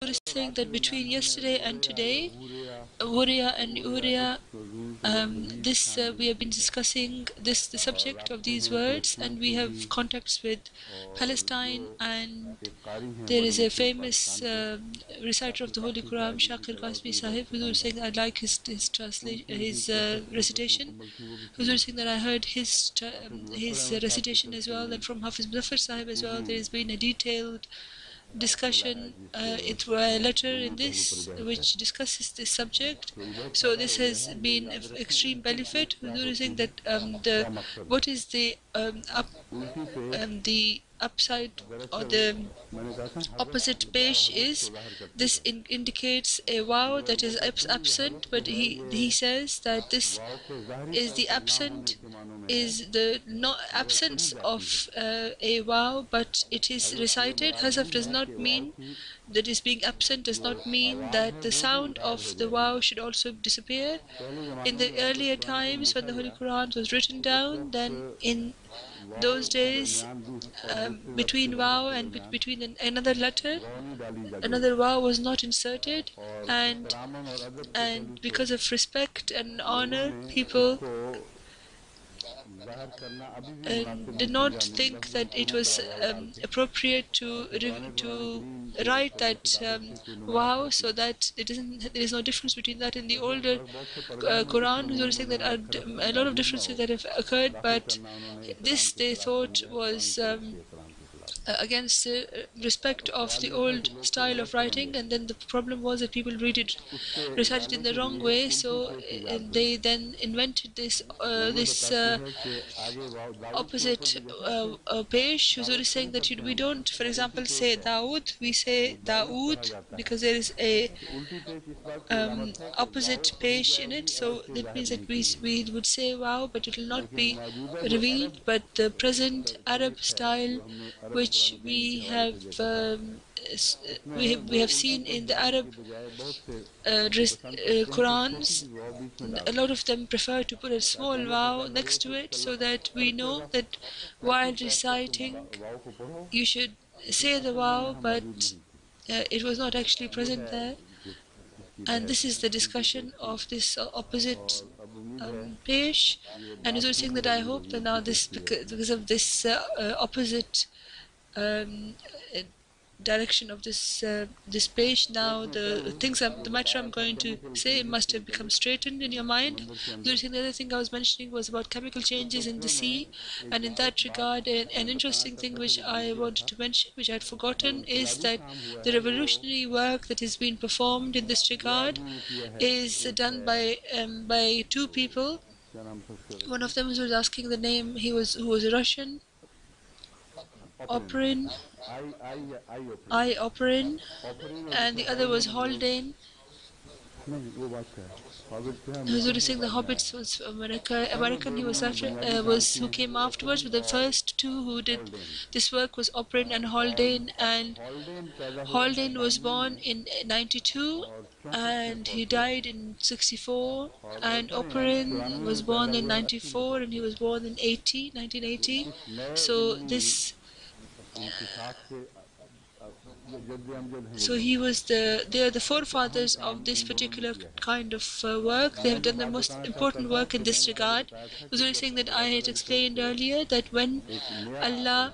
is saying that between yesterday and today, Wuria and Uria, we have been discussing the subject of these words, and we have contacts with Palestine, and there is a famous reciter of the Holy Quran, Shakir Qasmi Sahib, who was saying I like his translation, his recitation. Who was saying that I heard his recitation as well, and from Hafiz Muzaffar Sahib as well. There has been a detailed discussion into a letter in this which discusses this subject. So this has been of extreme benefit. Noticing that what is the upside or the opposite page is this indicates a wow that is absent, but he says that this is the absent is the no absence of a wow, but it is recited. Hazaf does not mean that is being absent, does not mean that the sound of the wow should also disappear. In the earlier times when the Holy Quran was written down, then in those days, between wow and between another letter, another wow was not inserted, and because of respect and honor, people did not think that it was appropriate to write that wow, so that there is no difference between that and the older Quran. Who's always saying that a lot of differences that have occurred, but this they thought was against the respect of the old style of writing, and then the problem was that people recite it in the wrong way, so they then invented this opposite page. Huzur is saying that we don't, for example, say Dawood, we say Dawood, because there is a opposite page in it, so that means that we would say wow, but it will not be revealed. But the present Arab style, which we have seen in the Arab Qurans, a lot of them prefer to put a small wow next to it, so that we know that while reciting you should say the wow, but it was not actually present there. And this is the discussion of this opposite page. And as I was saying that I hope that now because of this opposite direction of this page, now the matter I'm going to say must have become straightened in your mind. The other thing I was mentioning was about chemical changes in the sea, and in that regard, an interesting thing which I wanted to mention, which I had forgotten, is that the revolutionary work that is being performed in this regard is done by two people. One of them was asking the name. Who was a Russian. Operin, Operin, and the other was Haldane. Huzur is saying the Hobbits was American. He was who came afterwards. But the first two who did this work was Operin and Haldane. And Haldane was born in 92, and he died in 64. And Operin was born in 94, and he was born in 1980. So this. So they are the forefathers of this particular kind of work. They have done the most important work in this regard. I was only saying that I had explained earlier that when Allah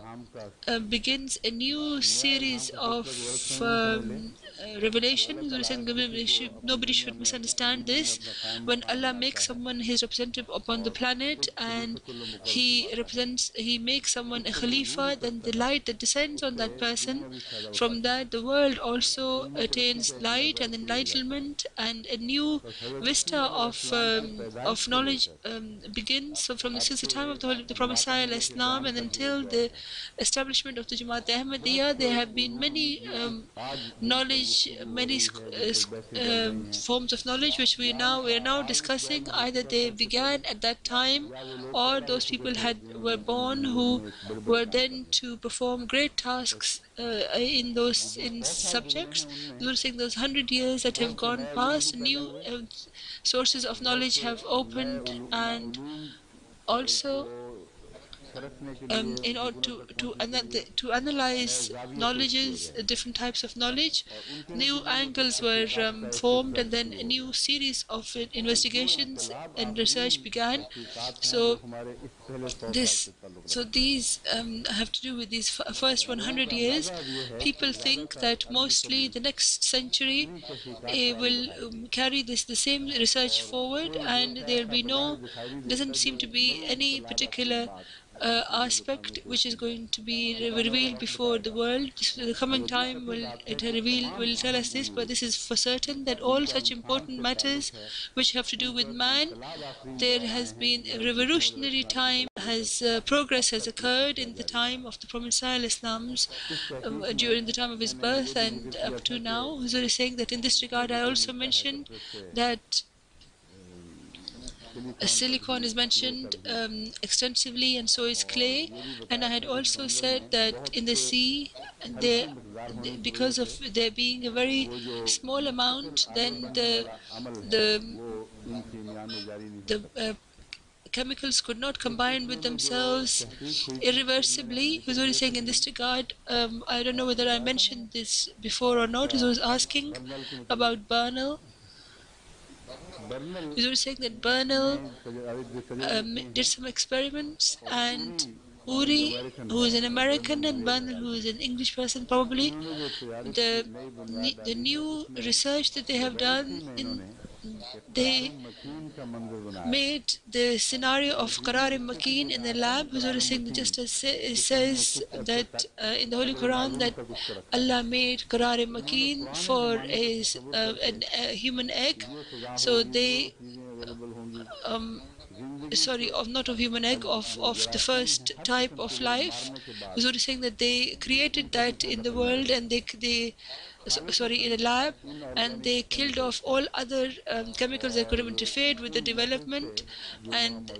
begins a new series of revelation, nobody should misunderstand this. When Allah makes someone his representative upon the planet, and he makes someone a khalifa, then the light that descends on that person, from that the world also attains light and enlightenment, and a new vista of knowledge begins. So since the time of the Prophet Islam and until the establishment of the Jamaat Ahmadiyya, there have been many knowledge, many forms of knowledge which we are now discussing. Either they began at that time, or those people were born who were then to perform great tasks in subjects. During those 100 years that have gone past, new sources of knowledge have opened, and also in order to analyze knowledges, different types of knowledge, new angles were formed, and then a new series of investigations and research began. So this so these have to do with these first 100 years. People think that mostly the next century will carry the same research forward, and there'll be doesn't seem to be any particular aspect which is going to be revealed before the world. The coming time will tell us this, but this is for certain that all such important matters which have to do with man, there has been a revolutionary time, has progress has occurred in the time of the Prophet Islam's during the time of his birth and up to now. Huzur is saying that in this regard, I also mentioned that silicon is mentioned extensively, and so is clay. And I had also said that in the sea, there, because of there being a very small amount, then the the chemicals could not combine with themselves irreversibly. Huzur is saying in this regard, I don't know whether I mentioned this before or not. Huzur was asking about Bernal. Huzur is saying that Bernal did some experiments, and Uri, who is an American, and Bernal, who is an English person, probably the new research that they have done they made the scenario of Qarar Makeen in the lab. Huzur is saying that just as it says that in the Holy Quran that Allah made Qarar Makeen for a human egg. So they not of human egg, of the first type of life. Huzur is saying that they created that in the world, and in a lab, and they killed off all other chemicals that could have interfered with the development, and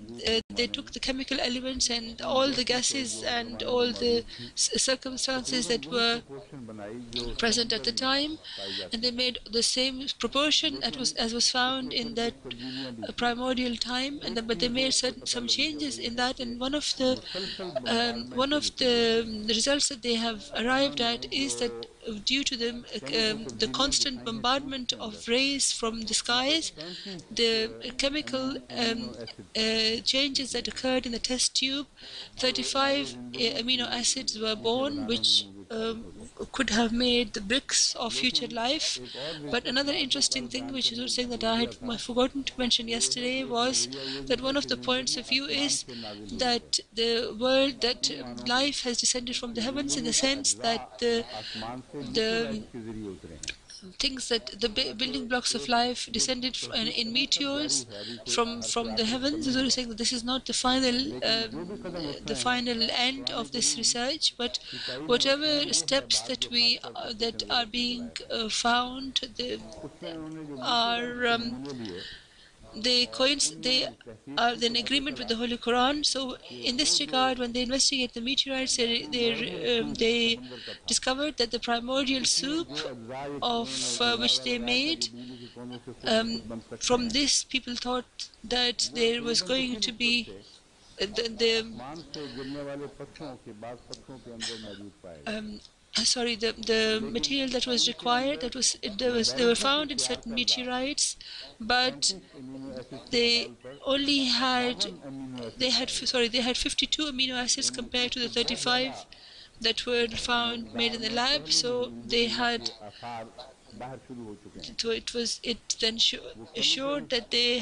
they took the chemical elements and all the gases and all the circumstances that were present at the time, and they made the same proportion as was found in that primordial time, but they made some changes in that. And one of the results that they have arrived at is that due to the constant bombardment of rays from the skies, the chemical changes that occurred in the test tube, 35 amino acids were born, which could have made the bricks of future life. But another interesting thing, which is saying that I had forgotten to mention yesterday, was that one of the points of view is that the world, that life has descended from the heavens, in the sense that the things that the building blocks of life descended in meteors from the heavens. Zul is saying that this is not the final end of this research, but whatever steps that are being found, are they are in agreement with the Holy Quran. So in this regard, when they investigate the meteorites, they discovered that the primordial soup of which they made, from this people thought that there was going to be the material that was required, they were found in certain meteorites, but they had 52 amino acids compared to the 35 that were found made in the lab. So they had it then showed that there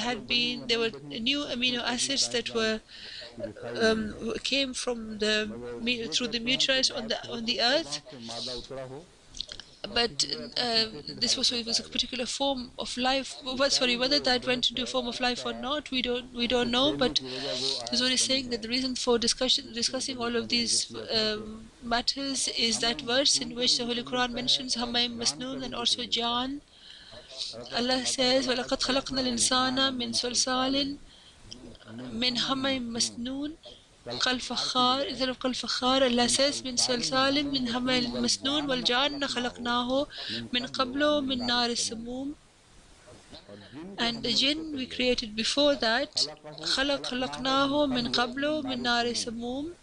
were new amino acids that were came from through the meteorites on the earth. But it was a particular form of life. Whether that went into a form of life or not, we don't know. But Zul is saying that the reason for discussing all of these matters is that verse in which the Holy Quran mentions Hamaim Masnoon and also Jan. Allah says, وَلَقَدْ خَلَقْنَا الْإِنسَانَ مِنْ صَلْصَالٍ مِنْ هَمَيْ مَسْنُونٍ كالفخار. Instead of kalfakhar, Allah says min salsalin min hamal masnoon wal janna khalaqnahu min qablu min nar as-samum. And the jinn we created before that, خَلَقْنَاهُ مِنْ قَبْلُ مِنْ نَارِ سَمُومٍ,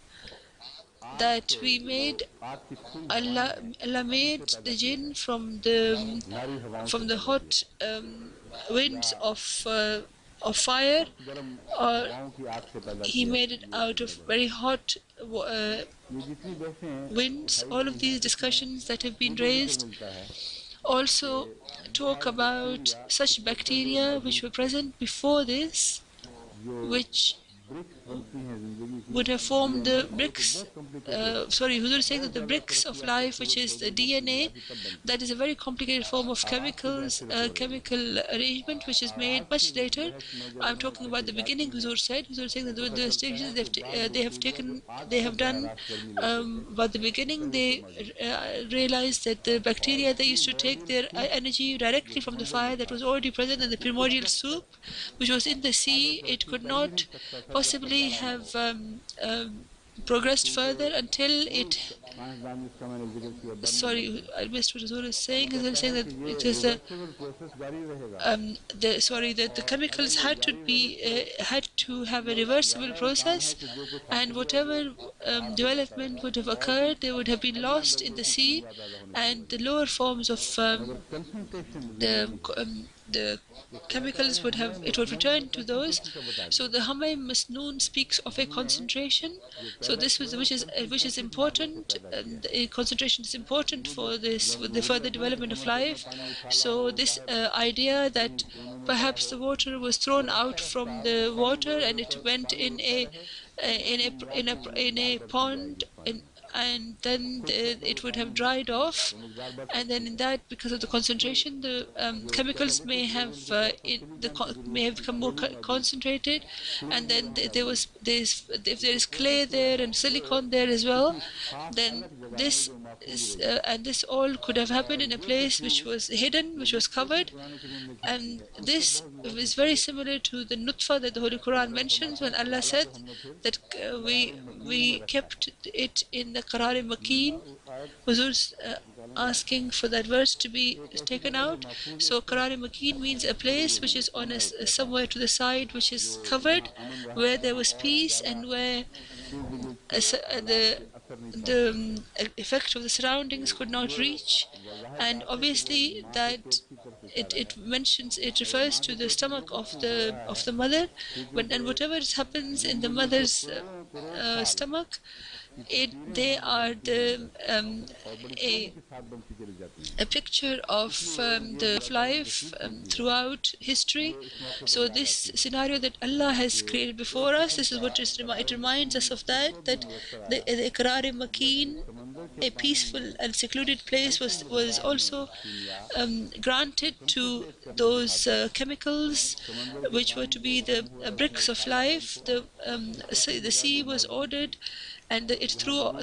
that we made Allah made the jinn from the hot winds of fire, or he made it out of very hot winds. All of these discussions that have been raised also talk about such bacteria which were present before this, which would have formed the bricks. Huzur is saying that the bricks of life, which is the DNA, that is a very complicated form of chemical arrangement, which is made much later. I'm talking about the beginning. Huzur said. Huzur is saying that the stages they have done. About the beginning, they realized that the bacteria, they used to take their energy directly from the fire that was already present in the primordial soup, which was in the sea. It could not possibly have progressed further until it. Sorry, I missed what Azur is saying. Azur is saying that it is that the chemicals had to have a reversible process, and whatever development would have occurred, they would have been lost in the sea, and the lower forms of the chemicals would return to those. So the Hamay Masnoon speaks of a concentration. So this was which is important. And a concentration is important for the further development of life. So this idea that perhaps the water was thrown out from the water and it went in a pond, and then it would have dried off, and then in that, because of the concentration, the chemicals may have become more concentrated, and then if there is clay there and silicon there as well, then this all could have happened in a place which was hidden, which was covered. And this is very similar to the nutfa that the Holy Quran mentions when Allah said that we kept it in the Qarar Makin. Huzur's asking for that verse to be taken out. So Qarar Makin means a place which is on somewhere to the side, which is covered, where there was peace and where the effect of the surroundings could not reach. And obviously that it refers to the stomach of the mother, and whatever happens in the mother's stomach, they are a picture of the life throughout history. So this scenario that Allah has created before us, this is what it reminds us of, that the Iqrar Makin, a peaceful and secluded place, was also granted to those chemicals which were to be the bricks of life. The sea was ordered, and it threw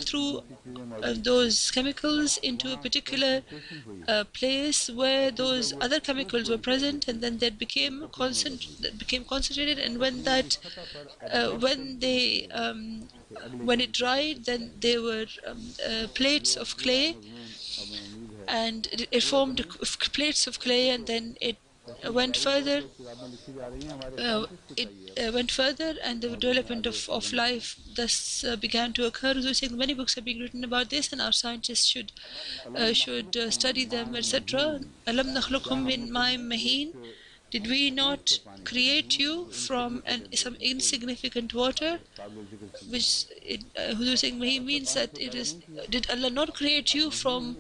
those chemicals into a particular place where those other chemicals were present, and then that became concentrated. And when it dried, then there were plates of clay, and it formed plates of clay, and then it went further. And the development of life thus began to occur. So saying many books are being written about this, and our scientists should study them, etc. Alam nakhluqhum min ma'in mahin. Did we not create you from some insignificant water? Which Huzur saying Mahin means that did Allah not create you from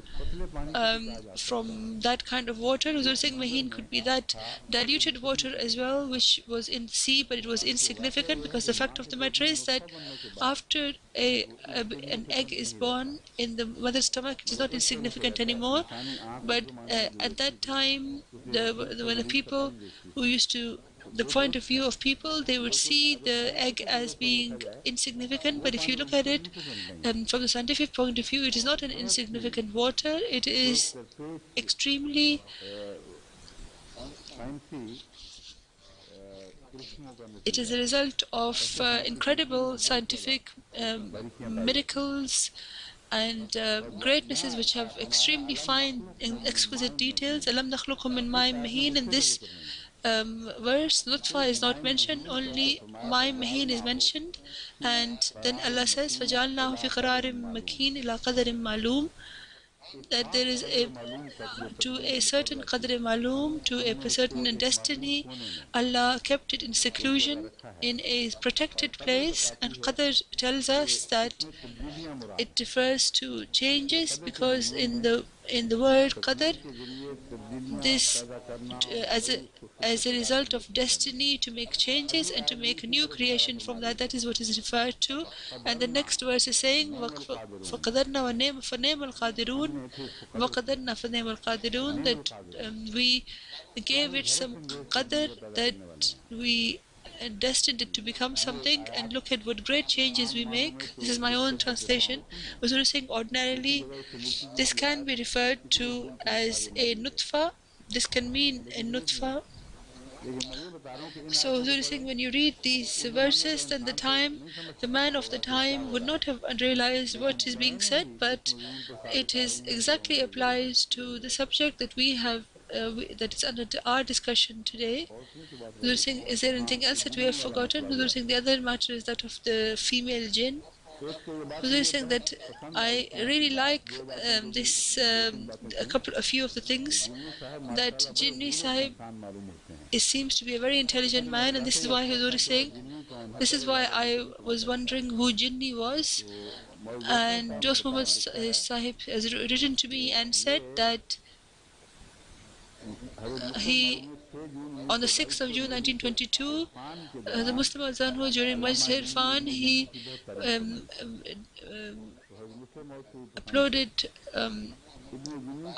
that kind of water? Huzur saying Mahin could be that diluted water as well, which was in the sea, but it was insignificant, because the fact of the matter is that after an egg is born in the mother's stomach, it is not insignificant anymore. But at that time, when the people who used to, the point of view of people, they would see the egg as being insignificant. But if you look at it from the scientific point of view, it is not an insignificant water. It is extremely it is a result of incredible scientific miracles and greatnesses which have extremely fine and exquisite details. Alam nakhluqkum min ma'in mahin. In this verse, Lutfa is not mentioned, only ma'in mahin is mentioned. And then Allah says, فَجَعَلْنَاهُ فِي قَرَارٍ مَكِينٍ إِلَى قَدَرٍ مَعْلُومٍ, that there is to a certain qadr maloom, to a certain destiny. Allah kept it in seclusion, in a protected place, and qadr tells us that it refers to changes, because in the word qadr, this as a result of destiny to make changes and to make a new creation from that, that is what is referred to. And the next verse is saying فَقَدَرْنَا فَنِعْمَ الْقَادِرُونَ وَقَدَرْنَا فَنِعْمَ الْقَادِرُونَ, that we gave it some qadr, that we destined it to become something, and look at what great changes we make. This is my own translation. Huzur is saying ordinarily this can be referred to as a nutfa. This can mean a nutfa. So Huzur is saying, when you read these verses, then the man of the time would not have realized what is being said, but it is exactly applies to the subject that we have, that is under our discussion today. Huzur is saying, is there anything else that we have forgotten? Huzur is saying the other matter is that of the female jinn. Huzur is saying that I really like a few of the things that Jinni Sahib, it seems to be a very intelligent man, and this is why Huzur is saying, this is why I was wondering who Jinni was. And Dost Muhammad Sahib has written to me and said that he, on the 6th of June 1922, the Muslim Azanhu during Majlis Irfan, he uploaded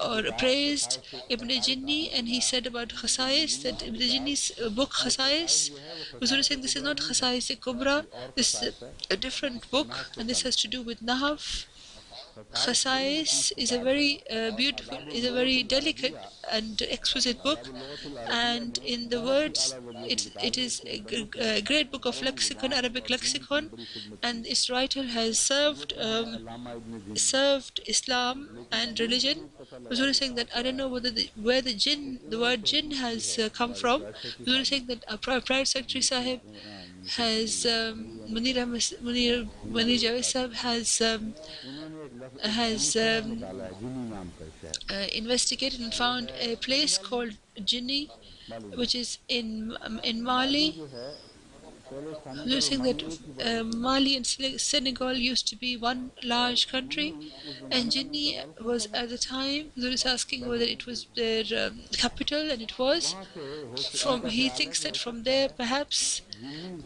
or praised Ibn Jinni, and he said about Khasais, that Ibn Jinni's book Khasais, Huzur is saying this is not Khasais Kubra, this is a different book, and this has to do with Nahaf. Khasais is a very beautiful, is a very delicate and exquisite book, and in the words, it is a great book of lexicon, Arabic lexicon, and its writer has served Islam and religion. Huzur is saying that I don't know where the word jinn has come from. Huzur is saying that our Private Secretary Sahib has Munir Javed Sahib has investigated and found a place called Jinni, which is in Mali. You're saying that Mali and Senegal used to be one large country, and Jinni was at the time. Zul is asking whether it was their capital, and it was. He thinks that from there, perhaps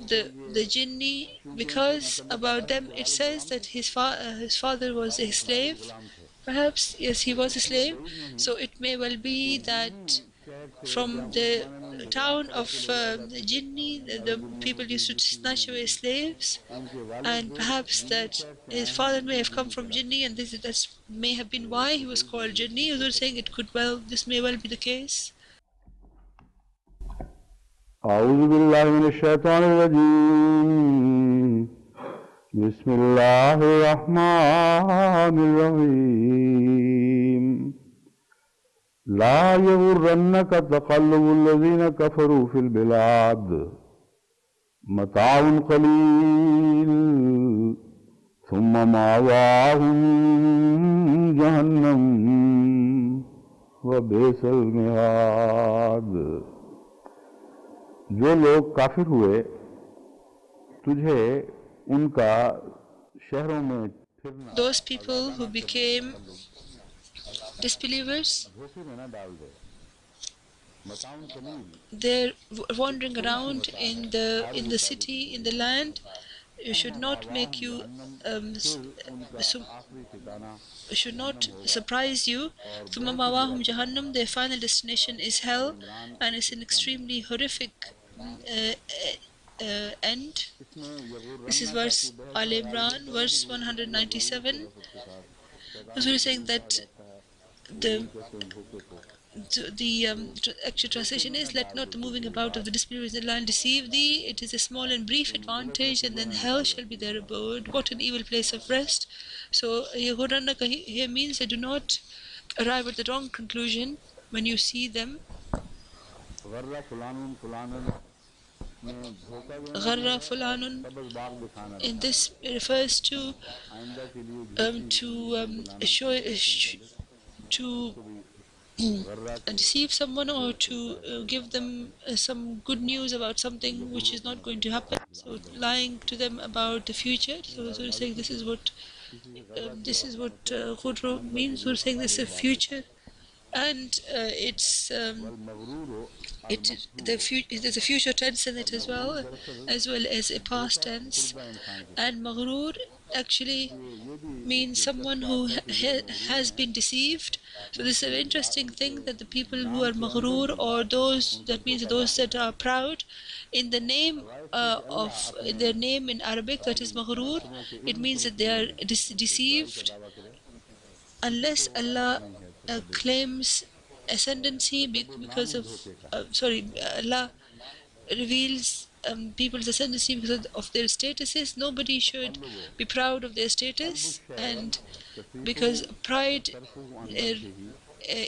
the Jinni, because about them it says that his father was a slave. Perhaps yes, he was a slave. So it may well be that from the town of Jinni, the people used to snatch away slaves, and perhaps that his father may have come from Jinni, and that may have been why he was called Jinni. You're saying this may well be the case. أعوذ بالله من الشيطان الرجيم بسم الله الرحمن الرحيم لا يغرنك تقلب الذين كفروا في البلاد متاع قليل ثم مأواهم جهنم وبئس المهاد. जो लोग काफिर हुए तुझे उनका शहरों में फिरना, those people who became disbelievers, they're wandering around in the city, in the land. You should not make you should not surprise you. ثُمَّ مَأْوَاهُمْ جَهَنَّمْ, their final destination is hell, and it's an extremely horrific end. This is verse Aale-Imraan, verse 197. Huzur is saying that actual translation is, let not the moving about of the disbelievers in the land deceive thee. It is a small and brief advantage, and then hell shall be their abode. What an evil place of rest. So Yehudana here means that do not arrive at the wrong conclusion when you see them. गर्रा फुलानुन फुलानन में धोखा देना है, Gharra fulanun, सबज बाग दिखाना and है, this refers to आइंदा के लिए झूठी show to गर्रा से deceive someone or to give them some good news about something which is not going to happen. So lying to them about the future. So sort of saying this is what khudro means. Sort of saying this is future, and वल मगरूर हो there's a future tense in it as well as a past tense. And maghrur actually means someone who has been deceived. So this is an interesting thing, that the people who are maghrur, or those, that means those that are proud, in the name of their name in Arabic, that is maghrur, it means that they are deceived, unless Allah claims ascendancy because of Allah reveals people's ascendancy because of their statuses. Nobody should be proud of their status, and because pride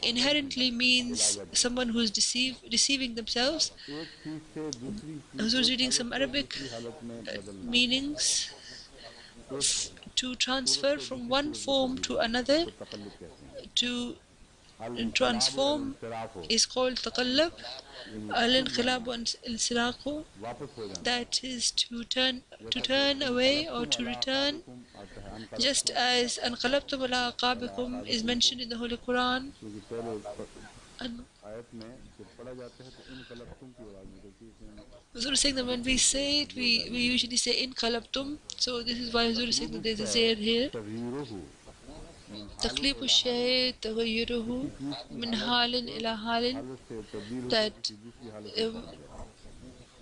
inherently means someone who's deceiving themselves. एक चीज से दूसरी I was reading some Arabic हालत में बदलना meanings. To transfer from one form to another, तकल्लुब कहते हैं to अल-इनक़िलाब transform वल-इंसिराफ़ हो, is called taqallab. Al-inqilab wa al-insiraqu, वापस हो जाना, that is to turn away or to return, आता है अनक़लबतुम, just as anqalabtum ala aqabikum is mentioned in the Holy Quran. क्योंकि पहले And आयत में जब पढ़ा जाता है तो इनक़लबतुम की आवाज़ निकलती है, Huzur is saying that when we say it, we usually say inqalabtum. So this is why Huzur is saying that there's a zayr here. तग़य्युरुहु تقليب الشيء تغيره من حال إلى حال, हालत से तब्दील होकर that किसी दूसरी हालत में पहुंच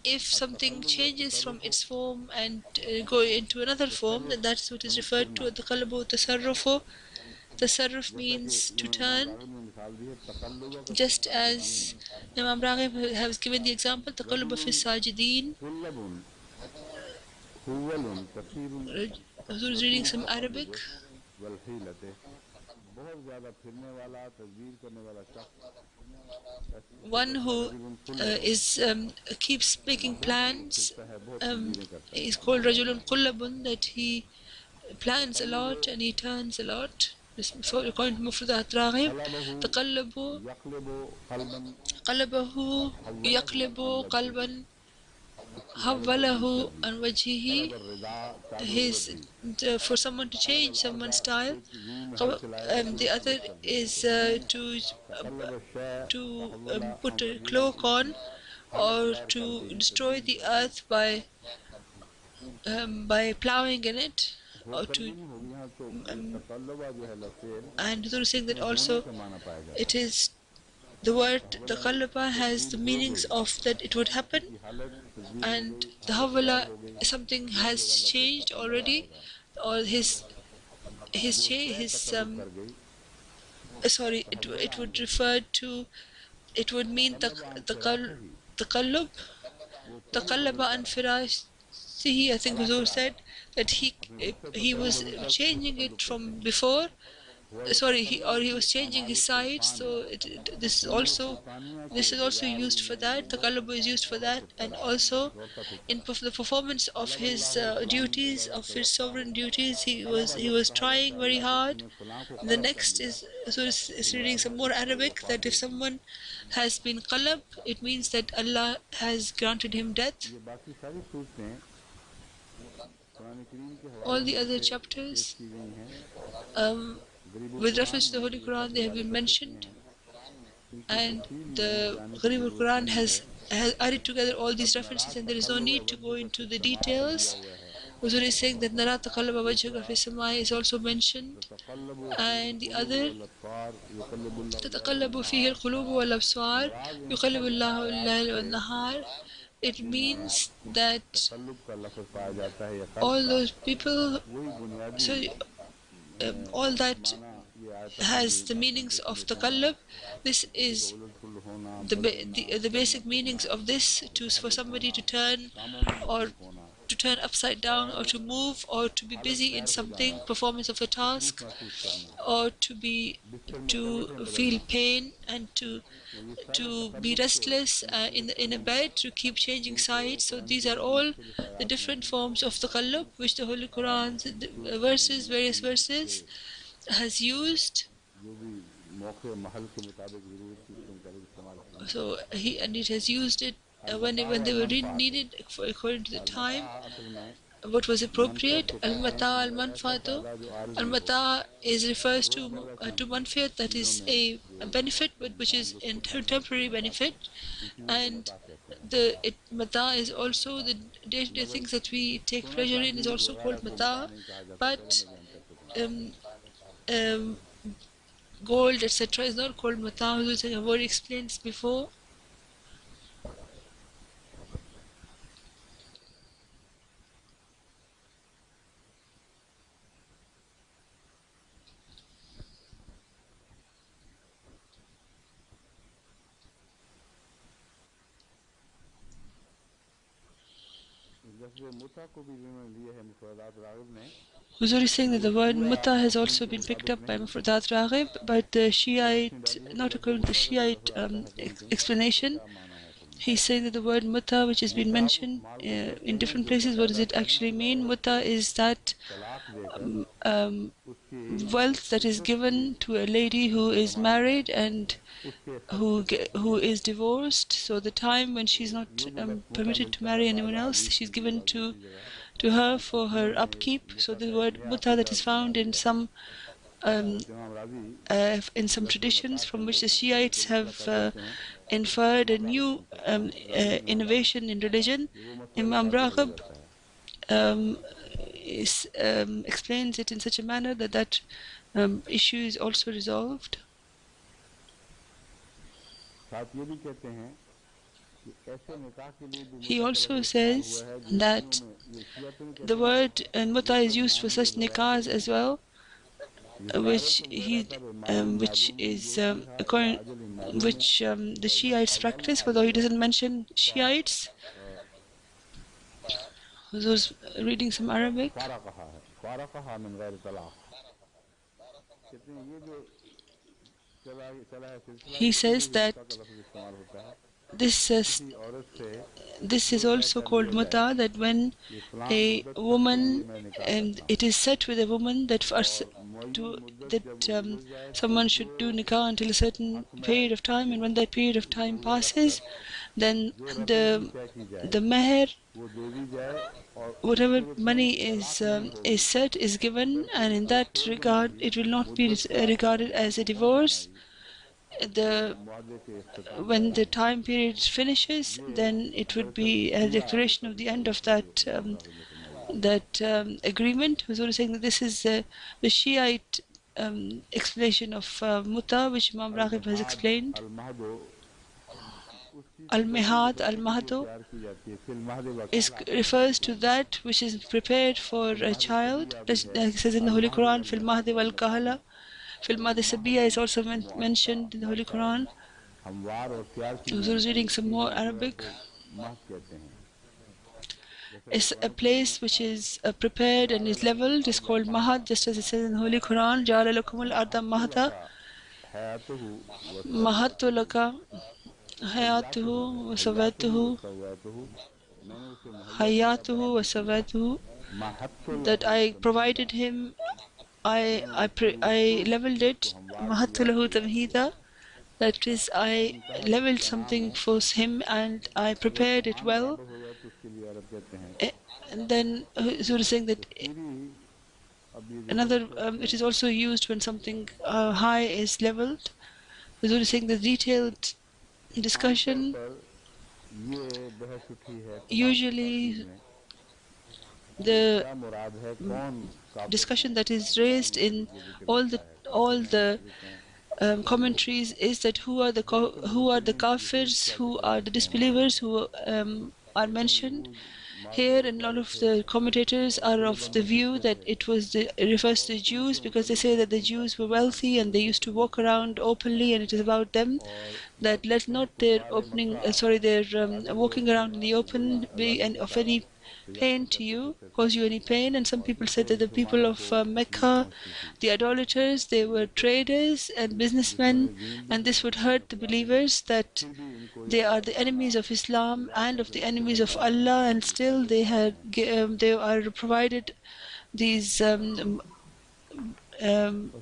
जाए। if something changes from its form and go into another form, then that's what is referred to as the qalbu tasarrufu. Tasarruf means to turn, राग़िब ने मिसाल दी है तक़ल्लुब का just as Imam Raghib has given the example taqallub fi sajideen. कुल्लबुन हुवलुन कसीरुन Huzur is reading some Arabic. वल हीलते, बहुत ज़्यादा फिरने वाला तदबीर करने वाला शख्स, One who keeps making plans is called rajulun qullabun, that he plans a lot and he turns a lot. This according to Mufradat Raghib. Taqallabu यक़लिबु क़ल्बन qalabahu yaqlibu qalban hawwalahu an wajhihi, Rida his for someone to change someone's style. The other is to put a cloak on, or to destroy the earth by plowing in it, or to and Huzur is saying that also it is the word the qalba has the meanings of that it would happen, and the hawala, something has changed already, or sorry, it would refer to, it would mean taqallub, taqallaba an firashihi. I think Huzur said that he was changing it from before. Sorry, he was changing his sides. So this is also used for that. Taqallub is used for that, and also in the performance of his duties, of his sovereign duties, he was trying very hard. The next is reading some more Arabic, that if someone has been qalab, it means that Allah has granted him death. All the other chapters, with reference to the Holy Quran, they have been mentioned, and the Gharib al-Quran has added together all these references, and there is no need to go into the details. Huzur is saying that Nara taqallaba wajhaka fi samai is also mentioned, and the other تتقلب فيه القلوب والأبصار يقلب الله الليل والنهار. It means that all those people, so all that has the meanings of taqallub. This is the basic meanings of this, for somebody to turn, or to turn upside down, or to move, or to be busy in something, performance of a task, or to feel pain, and to be restless in a bed, to keep changing sides. So these are all the different forms of taqallub which the Holy Quran, various verses, has used. So it has used it when they were needed according to the time, what was appropriate. Al-mata al-manfaatu. Al-mata is refers to manfaat, that is a benefit, but which is a temporary benefit, and mata is also the day-to-day things that we take pleasure in, is also called mata, but um, um, gold, etc., is not called mata. Which I have already explained this before. Huzur is saying that the word mutta has also been picked up by Mufradat Raghib, but the Shiite, not according to the Shiite explanation, he's saying that the word mutta, which has been mentioned in different places, what does it actually mean? Mutta is that wealth that is given to a lady who is married and who is divorced. So the time when she's not permitted to marry anyone else, she's given to her for her upkeep. So the word mutta that is found um, in some traditions from which the Shiites have inferred a new innovation in religion. Imam Raghib explains it in such a manner that issue is also resolved. He also says that the word mutta is used for such nikahs as well, which the Shiites practice, although he doesn't mention Shiites. Who's reading some Arabic? He says that this is also called muta, that when a woman, and it is set with a woman that someone should do nikah until a certain period of time, and when that period of time passes, then the meher, whatever money is set, is given, and in that regard it will not be regarded as a divorce. When the time period finishes, then it would be a declaration of the end of that agreement. Huzur is saying that this is the Shiite explanation of muta, which Imam Raghib has explained. Al-Mihad, Al-Mahdo, refers to that which is prepared for a child. It says in the Holy Quran, Fil Mahdi wal Kahala. Fil Mahdi Sabiya is also mentioned in the Holy Quran. Huzur is reading some more Arabic. It's a place which is prepared and is leveled, is called Mahad, just as it says in the Holy Quran, Ja'ala lakumul arda mahda, mahattu laka hayatuhu wa sawatuhu, hayatuhu wa sawatuhu, that I provided him, I leveled it, mahattu lahu tamhida, that is, I leveled something for him and I prepared it well. And then Huzur is saying that it is also used when something high is leveled. Huzur is saying the detailed discussion, usually the discussion that is raised in all the commentaries is that who are the kafirs, who are the disbelievers who are mentioned, Here, and a lot of the commentators are of the view that it refers to the Jews, because they say that the Jews were wealthy and they used to walk around openly, and it is about them. That let not their their walking around in the open be of any pain to you, cause you any pain. And some people said that the people of Mecca, the idolaters, they were traders and businessmen, and this would hurt the believers, that they are the enemies of Islam and of the enemies of Allah, and still they are provided these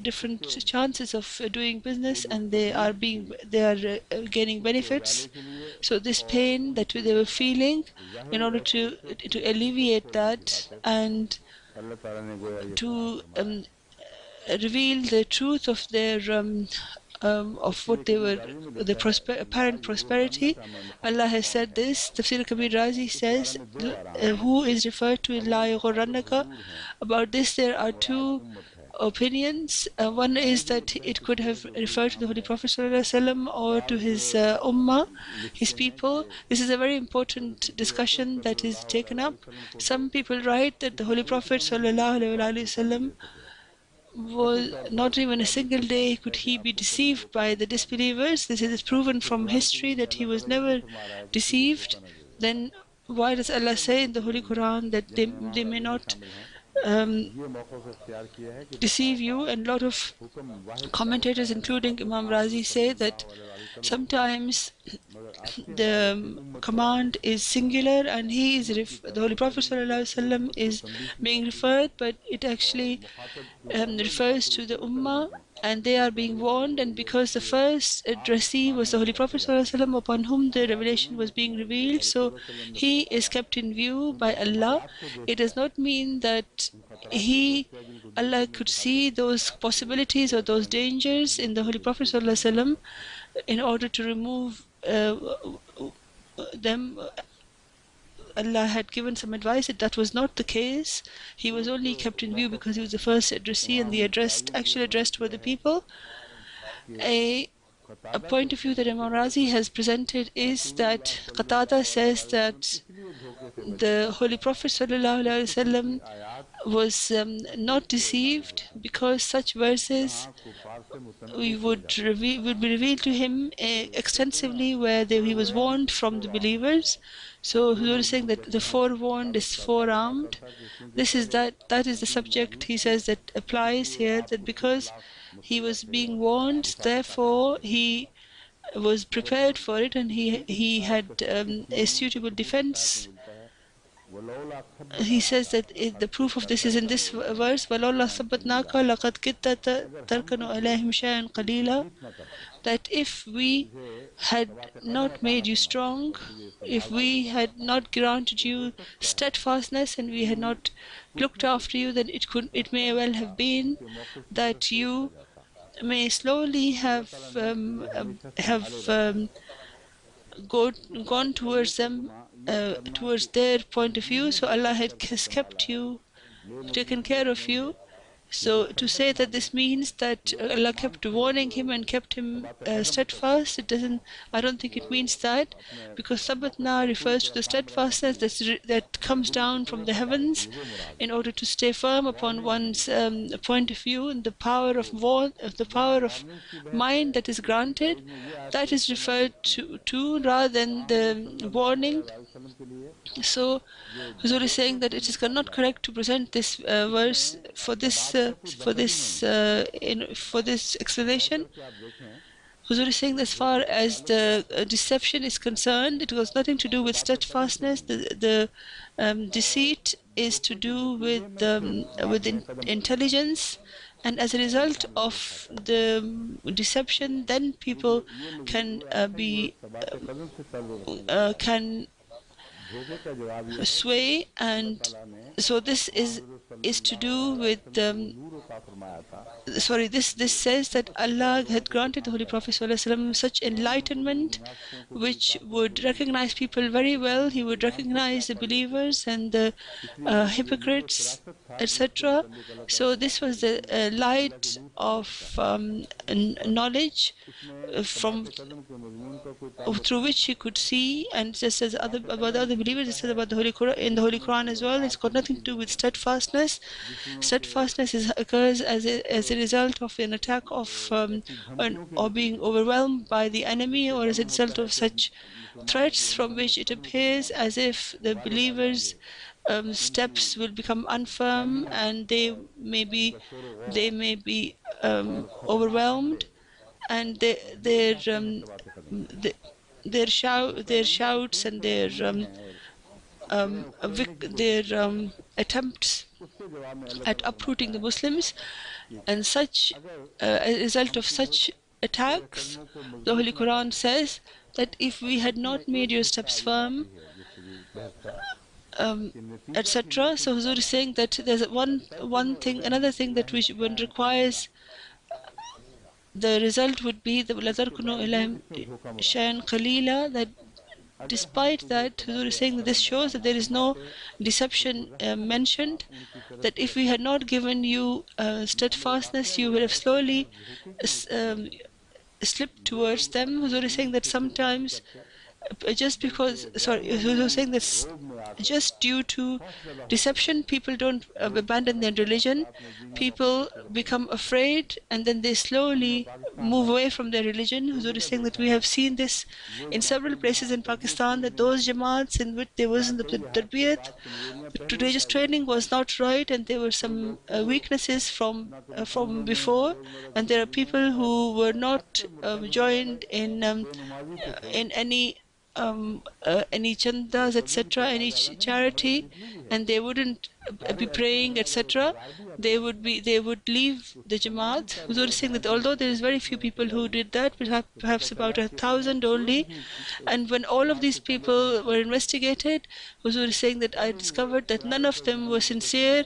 different chances of doing business, and they are gaining benefits. So this pain that they were feeling, in order to alleviate that and अल्लाह ताला ने गोया ये to reveal the truth of their of what they were, the apparent prosperity, Allah has said this. Tafsir Kabir Razi says, who is referred to in La Yughurrannaka. About this there are two opinions. One is that it could have referred to the Holy Prophet ﷺ or to his ummah, his people. This is a very important discussion that is taken up. Some people write that the Holy Prophet ﷺ was not even a single day could he be deceived by the disbelievers. This is proven from history that he was never deceived. Then why does Allah say in the Holy Quran that they may not deceive you? And a lot of commentators, including Imam Razi, say that sometimes the command is singular and the Holy Prophet ﷺ is being referred, but it actually refers to the Ummah, and they are being warned. And because the first addressee was the Holy Prophet ﷺ, upon whom the revelation was being revealed, so he is kept in view by Allah. It does not mean that Allah could see those possibilities or those dangers in the Holy Prophet ﷺ in order to remove them. Allah had given some advice that that was not the case. He was only kept in view because he was the first addressee, and the actually addressed were the people. A point of view that Imam Razi has presented is that Qatada says that the Holy Prophet ﷺ was not deceived because such verses would be revealed to him extensively, where he was warned from the believers. So he was saying that the forewarned is forearmed. That is the subject, he says, that applies here, that because he was being warned, therefore he was prepared for it, and he had a suitable defense. He says that the proof of this is in this verse, وَلَوْلَا ثَبَّتْنَاكَ لَقَدْ كِدْتَ تَرْكَنُ إِلَيْهِمْ شَيْئًا قَلِيلًا. That if we had not made you strong, if we had not granted you steadfastness, and we had not looked after you, then it may well have been that you may slowly have gone towards them, towards their point of view. So Allah has kept you, taken care of you. So to say that this means that Allah kept warning him and kept him steadfast, I don't think it means that, because Sabatna refers to the steadfastness that comes down from the heavens in order to stay firm upon one's point of view, and the power of mind that is granted, that is referred to rather than the warning. So Huzur is saying that it is not correct to present this verse for this explanation. Huzur is saying that as far as the deception is concerned, it was nothing to do with steadfastness. The deceit is to do with intelligence, and as a result of the deception, then people can sway. And so this is to do with this says that Allah had granted the Holy Prophet ﷺ such enlightenment which would recognize people very well. He would recognize the believers and the hypocrites, etc. So this was the light of knowledge through which he could see. And just as about the other the believers. It says about the Holy Quran, in the Holy Quran as well. It's got nothing to do with steadfastness. Steadfastness occurs as a result of an attack of or being overwhelmed by the enemy, or as a result of such threats from which it appears as if the believers' steps will become unfirm, and they may be overwhelmed, and the, their shouts and their attempts at uprooting the Muslims, and such as a result of such attacks, the Holy Quran says that if we had not made your steps firm, etc. So Huzur is saying that there's one thing, another thing that which one requires. The result would be the لَتَرْكُنُوا إِلَيْهِمْ شَيْئًا قَلِيلًا, that despite that, Huzur is saying that this shows that there is no deception mentioned, that if we had not given you steadfastness, you would have slowly slipped towards them. Huzur is saying that sometimes Huzur is saying that just due to deception, people don't abandon their religion. People become afraid, and then they slowly move away from their religion. Huzur is saying that we have seen this in several places in Pakistan, that those jamaats in which there wasn't the tarbiyat, religious training was not right, and there were some weaknesses from before, and there are people who were not joined in any chandas, etc., any charity, and they wouldn't be praying, etc. They would leave the Jamaat. Huzur is saying that although there is very few people who did that, perhaps about 1,000 only, and when all of these people were investigated, Huzur is saying that I discovered that none of them were sincere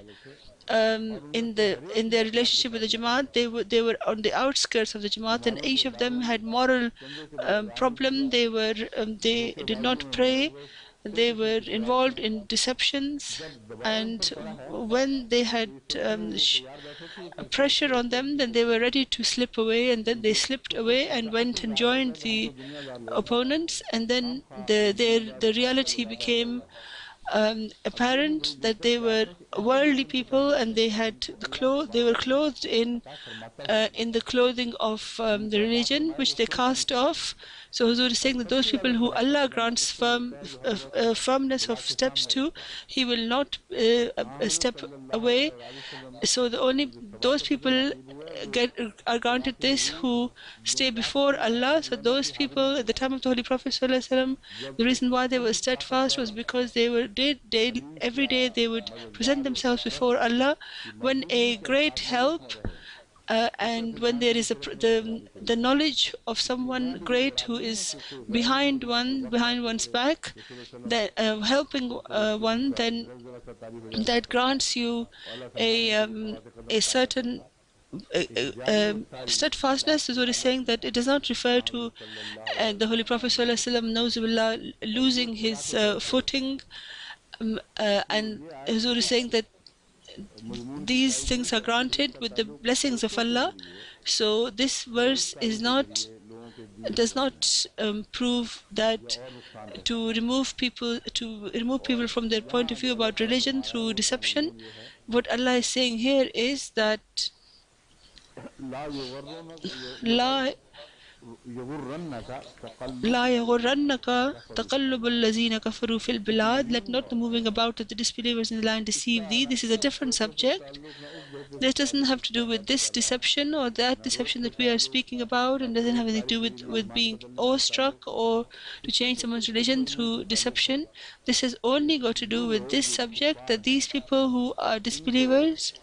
in their relationship with the Jamaat. They were on the outskirts of the Jamaat, and each of them had moral problem. They did not pray. They were involved in deceptions, and when they had pressure on them, then they were ready to slip away, and then they slipped away and went and joined the opponents, and then the reality became apparent that they were worldly people, and they were clothed in the clothing of the religion which they cast off. So Huzur is saying that those people who Allah grants firmness of steps to, He will not step away. So those people are granted this who stay before Allah. So those people at the time of the Holy Prophet ﷺ, the reason why they were steadfast was because every day they would present themselves before Allah when a great help and when there is the knowledge of someone great who is behind one's back, that helping one, then that grants you a certain steadfastness. Is what is saying that it does not refer to the Holy Prophet ﷺ losing his footing, and Huzur is saying that these things are granted with the blessings of Allah. So this verse does not prove that to remove people from their point of view about religion through deception. What Allah is saying here is that لا يغرنك تقلب الذين كفروا في البلاد. Let not the moving about of the disbelievers in the land deceive thee. This is a different subject. This doesn't have to do with this deception or that deception that we are speaking about, and doesn't have anything to do with being awestruck or to change someone's religion through deception. This has only got to do with this subject, that these people who are disbelievers,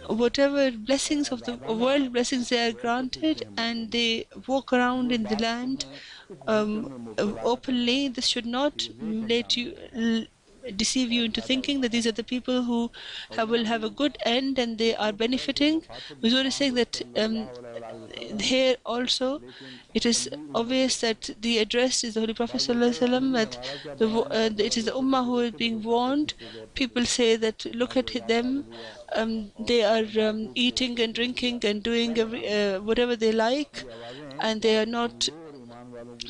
whatever blessings of the world blessings they are granted, and they walk around in the land openly. This should not deceive you into thinking that these are the people who will have a good end and they are benefiting. Huzur is saying that here also it is obvious that the address is the Holy Prophet ﷺ, that it is the Ummah who is being warned. People say that look at them, they are eating and drinking and doing whatever they like, and they are not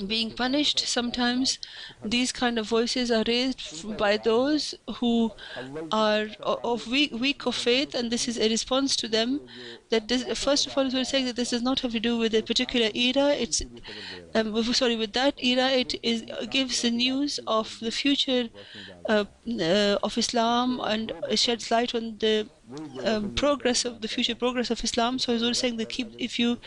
being punished. Sometimes these kind of voices are raised by those who are of weak of faith, and this is a response to them. That this, first of all, we're saying that this does not have to do with a particular era. It's sorry, with that era, it is gives the news of the future of Islam, and sheds light on the progress of the future progress of Islam. So he's saying that if you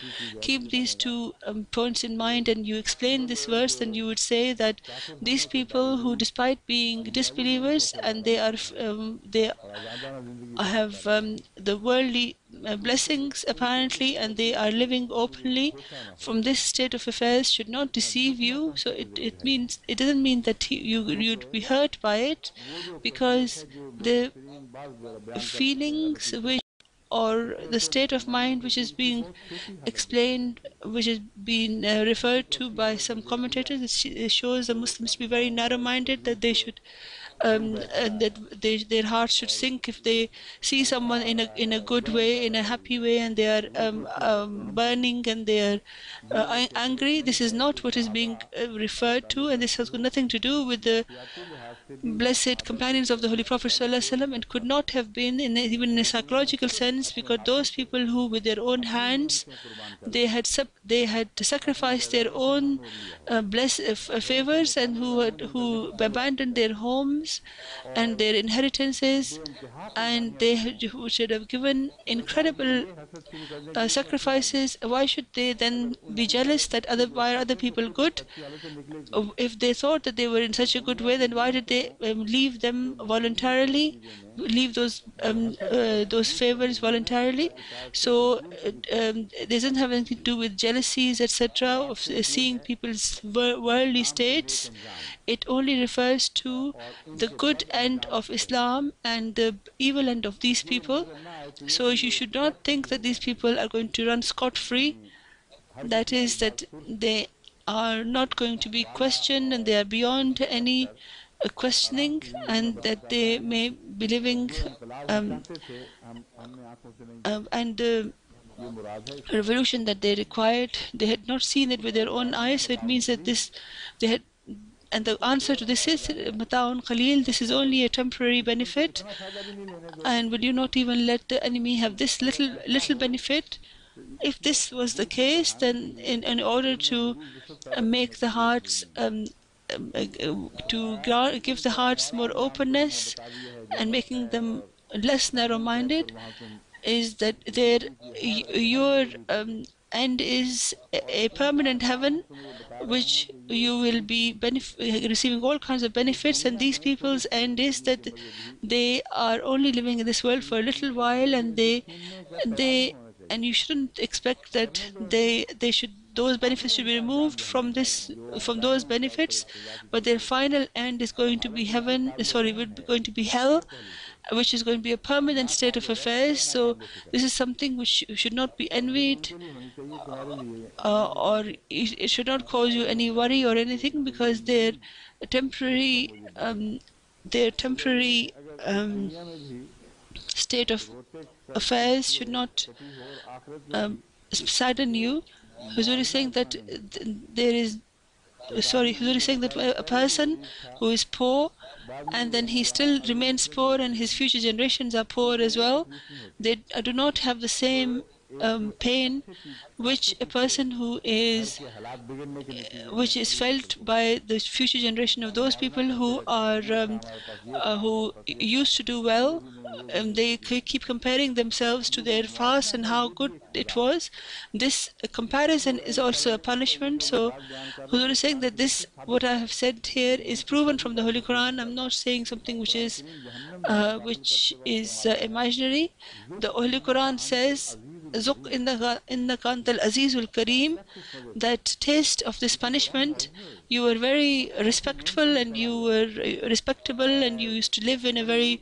keep these two points in mind and you explain this verse, then you would say that these people who, despite being disbelievers, and they have the worldly blessings apparently, and they are living openly from this state of affairs, should not deceive you. So it doesn't mean that you'd be hurt by it, because the feelings which, or the state of mind which is being explained, which has been referred to by some commentators, it shows the Muslims to be very narrow-minded, that they should and that their hearts should sink if they see someone in a good way, in a happy way, and they are burning and they are angry. This is not what is being referred to, and this has got nothing to do with the blessed companions of the Holy Prophet ﷺ, and could not have been even in a psychological sense, because those people who, with their own hands, they had sacrificed their own favors, and who abandoned their homes and their inheritances, and who should have given incredible sacrifices. Why should they then be jealous that why are other people good? If they thought that they were in such a good way, then why did they leave them voluntarily, leave those favors voluntarily? So it doesn't have anything to do with jealousies, etc., of seeing people's worldly states. It only refers to the good end of Islam and the evil end of these people. So you should not think that these people are going to run scot-free. That is, that they are not going to be questioned, and they are beyond any questioning, and that they may be living and the revolution that they required, they had not seen it with their own eyes. So it means that they had, and the answer to this is Mata'un Khalil, this is only a temporary benefit. And will you not even let the enemy have this little benefit? If this was the case, then in order to make the hearts to give the hearts more openness and making them less narrow-minded, is that your end is a permanent heaven, which you will be receiving all kinds of benefits, and these people's end is that they are only living in this world for a little while, and and you shouldn't expect that those benefits should be removed from those benefits, but their final end is going to be going to be hell, which is going to be a permanent state of affairs. So this is something which should not be envied, or it should not cause you any worry or anything, because their temporary state of affairs should not sadden you. Huzur is saying that Huzur is saying that a person who is poor, and then he still remains poor, and his future generations are poor as well, they do not have the same pain which a person which is felt by the future generation of those people who are who used to do well. They keep comparing themselves to their past and how good it was. This comparison is also a punishment. So Huzur is saying that what I have said here is proven from the Holy Quran. I'm not saying something which is imaginary. The Holy Quran says, Zuq innaka antal azizul kareem, that taste of this punishment. You were very respectful, and you were respectable, and you used to live in a very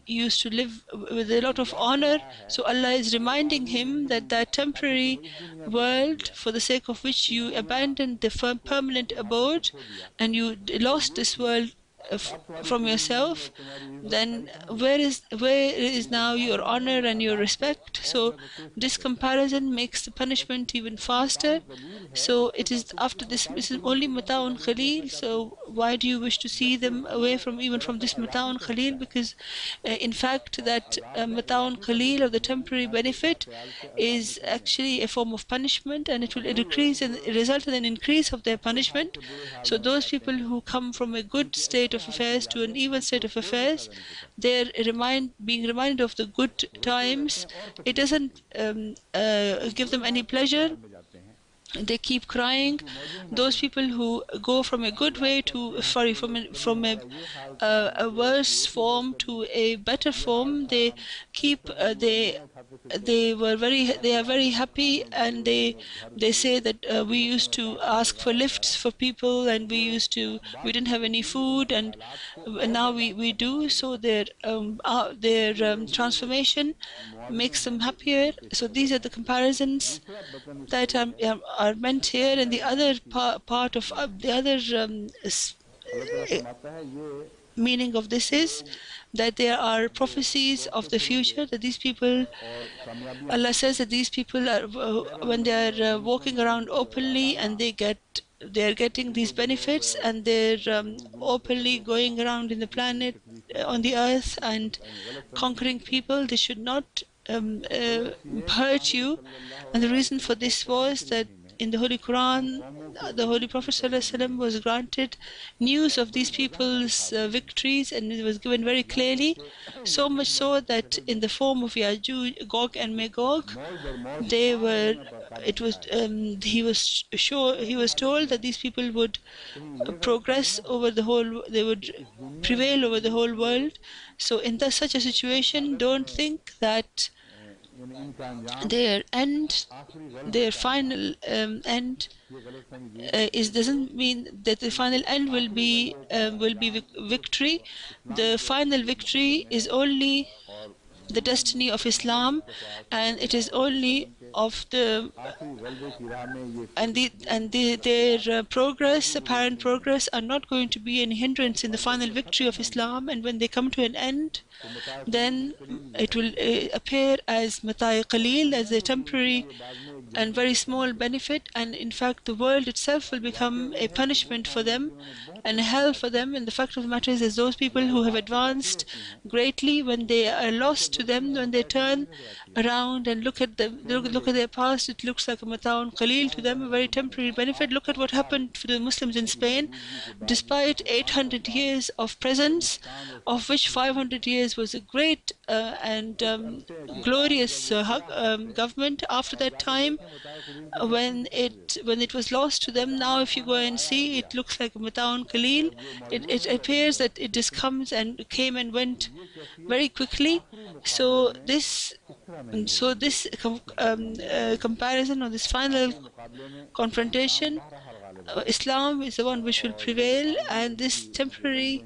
you used to live with a lot of honor. So Allah is reminding him that temporary world, for the sake of which you abandoned the permanent abode, and you lost this world from yourself, then where is now your honor and your respect? So this comparison makes the punishment even faster. So it is after this is only Mata'un Khalil. So why do you wish to see them away from even from this Mata'un Khalil? Because in fact that Mata'un Khalil, or the temporary benefit, is actually a form of punishment, and it will decrease and result in an increase of their punishment. So those people who come from a good state of affairs to an evil state of affairs, they're being reminded of the good times. It doesn't give them any pleasure. They keep crying. Those people who go from a good way to sorry from a worse form to a better form, they keep they are very happy, and they say that we used to ask for lifts for people, and we didn't have any food, and now we do. So their transformation makes them happier. So these are the comparisons that are meant here, and the other part of the other meaning of this is that there are prophecies of the future, that these people, Allah says that these people are when they are walking around openly and they are getting these benefits, and they're openly going around in the planet, on the earth, and conquering people, they should not hurt you. And the reason for this was that in the Holy Quran, the Holy Prophet ﷺ was granted news of these people's victories, and it was given very clearly, so much so that in the form of Yajuj, Gog and Magog, they were. It was he was told that these people would progress over the whole. They would prevail over the whole world. So in such a situation, don't think that their end, their final end, doesn't mean that the final end will be victory. The final victory is only the destiny of Islam, and it is only of the their progress, apparent progress, are not going to be any hindrance in the final victory of Islam. And when they come to an end, then it will appear as Matai Qalil, as a temporary and very small benefit, and in fact the world itself will become a punishment for them and hell for them. And the fact of the matter is those people who have advanced greatly, when they are lost to them, when they turn around and look at their past, it looks like a Mata'un Qalil to them, a very temporary benefit. Look at what happened for the Muslims in Spain. Despite 800 years of presence, of which 500 years was a great and glorious government, after that time, when it was lost to them, now if you go and see, it looks like a Mata'un Qalil. It appears that it just came and went very quickly. So this comparison, or this final confrontation, Islam is the one which will prevail, and this temporary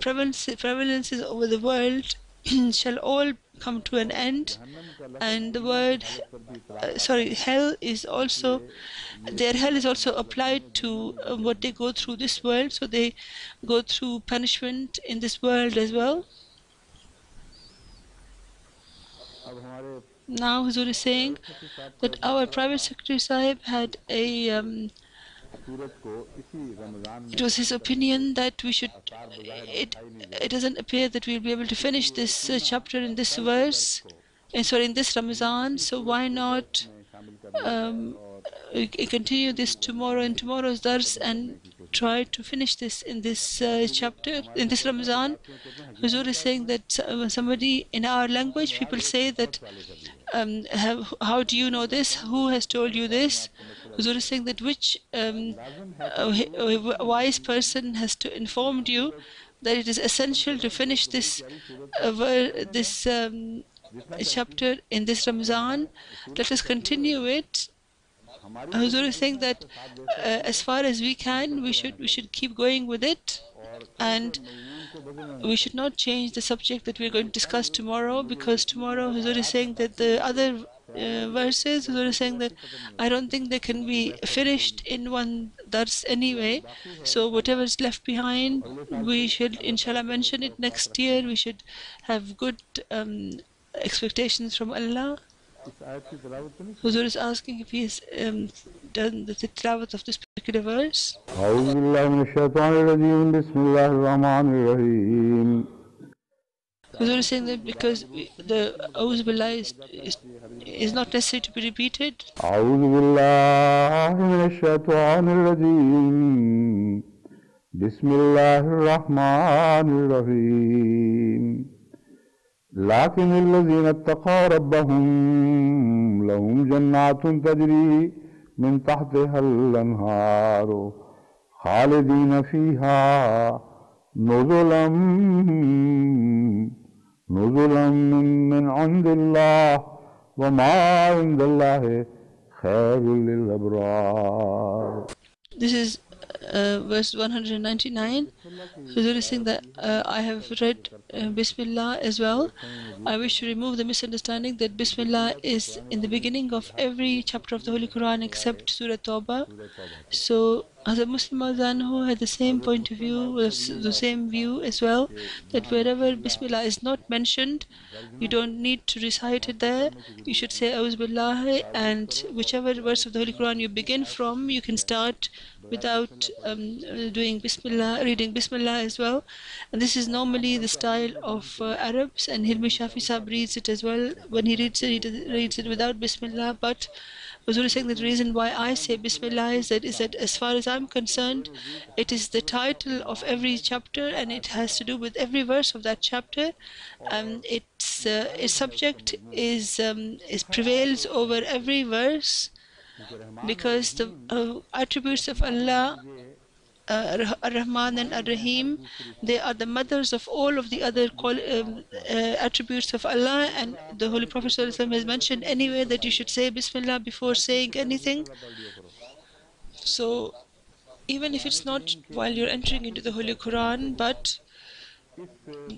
prevalences over the world shall all come to an end. And the word hell is also, their hell is also applied to what they go through this world. So they go through punishment in this world as well. Now Huzur is saying that our private secretary Sahib had it was his opinion that we should, it doesn't appear that we'll be able to finish this chapter in this verse, in this Ramadan. So why not continue this tomorrow in tomorrow's dars, and try to finish this in this chapter, in this Ramadan. Huzur is saying that somebody in our language, people say that how do you know this? Who has told you this? Huzur is saying that which wise person has informed you that it is essential to finish this chapter in this Ramadan. Let us continue it. Huzur is saying that as far as we can, we should keep going with it, and we should not change the subject that we're going to discuss tomorrow, because tomorrow Huzur is saying that the other verses. Huzur is saying that I don't think they can be finished in one dars anyway. So whatever is left behind, we should inshallah mention it next year. We should have good expectations from Allah. इस आयत की तिलावत तो नहीं Huzur is asking if he has done the tilawat of this particular verse. أعوذ بالله من الشيطان الرجيم بسم الله الرحمن الرحيم Huzur is saying that because the Auz Billah is not necessary to be repeated. أعوذ بالله من الشيطان الرجيم بسم الله الرحمن الرحيم لكن الذين اتقوا ربهم لهم جنات تجري من تحتها الأنهار خالدين فيها نزلا من عند الله وما عند الله خير للأبرار. This is verse 199. Huzur is saying that I have read Bismillah as well. I wish to remove the misunderstanding that Bismillah is in the beginning of every chapter of the Holy Quran except Surah Tawbah. So Hazrat Muslim Azanhu had the same point of view, the same view as well, that wherever Bismillah is not mentioned, you don't need to recite it there. You should say Auz Billah, and whichever verse of the Holy Quran you begin from, you can start without doing Bismillah, reading Bismillah as well. And this is normally the style of Arabs, and Hilmi Shafi Sahib reads it as well. When he reads it, he reads it without Bismillah. But Huzur is saying that the reason why I say Bismillah is that as far as I'm concerned, it is the title of every chapter, and it has to do with every verse of that chapter. Its subject is prevails over every verse, because the attributes of Allah, Ar-Rahman and Ar-Rahim, they are the mothers of all of the other attributes of Allah. And the Holy Prophet ﷺ has mentioned anyway that you should say Bismillah before saying anything. So even if it's not while you're entering into the Holy Quran, but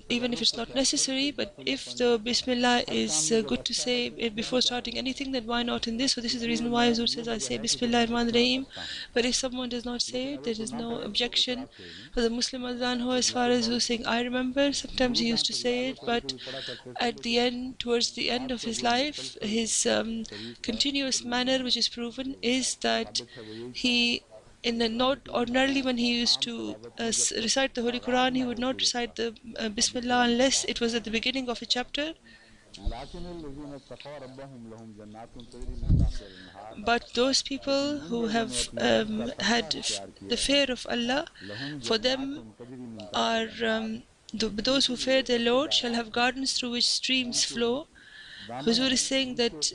even if it's not necessary, but if the Bismillah is good to say it before starting anything, then why not in this? So this is the reason why Huzur says I say Bismillah ar-Rahman ar-Rahim. But if someone does not say it, there is no objection. For the Muslim Azan, who as far as who's saying, I remember sometimes he used to say it, but at the end, towards the end of his life, his continuous manner, which is proven, is that he, in the note, ordinarily when he used to recite the Holy Quran, he would not recite the Bismillah unless it was at the beginning of a chapter. But those people who have had the fear of Allah, for them are those who fear their Lord shall have gardens through which streams flow. Huzur is saying that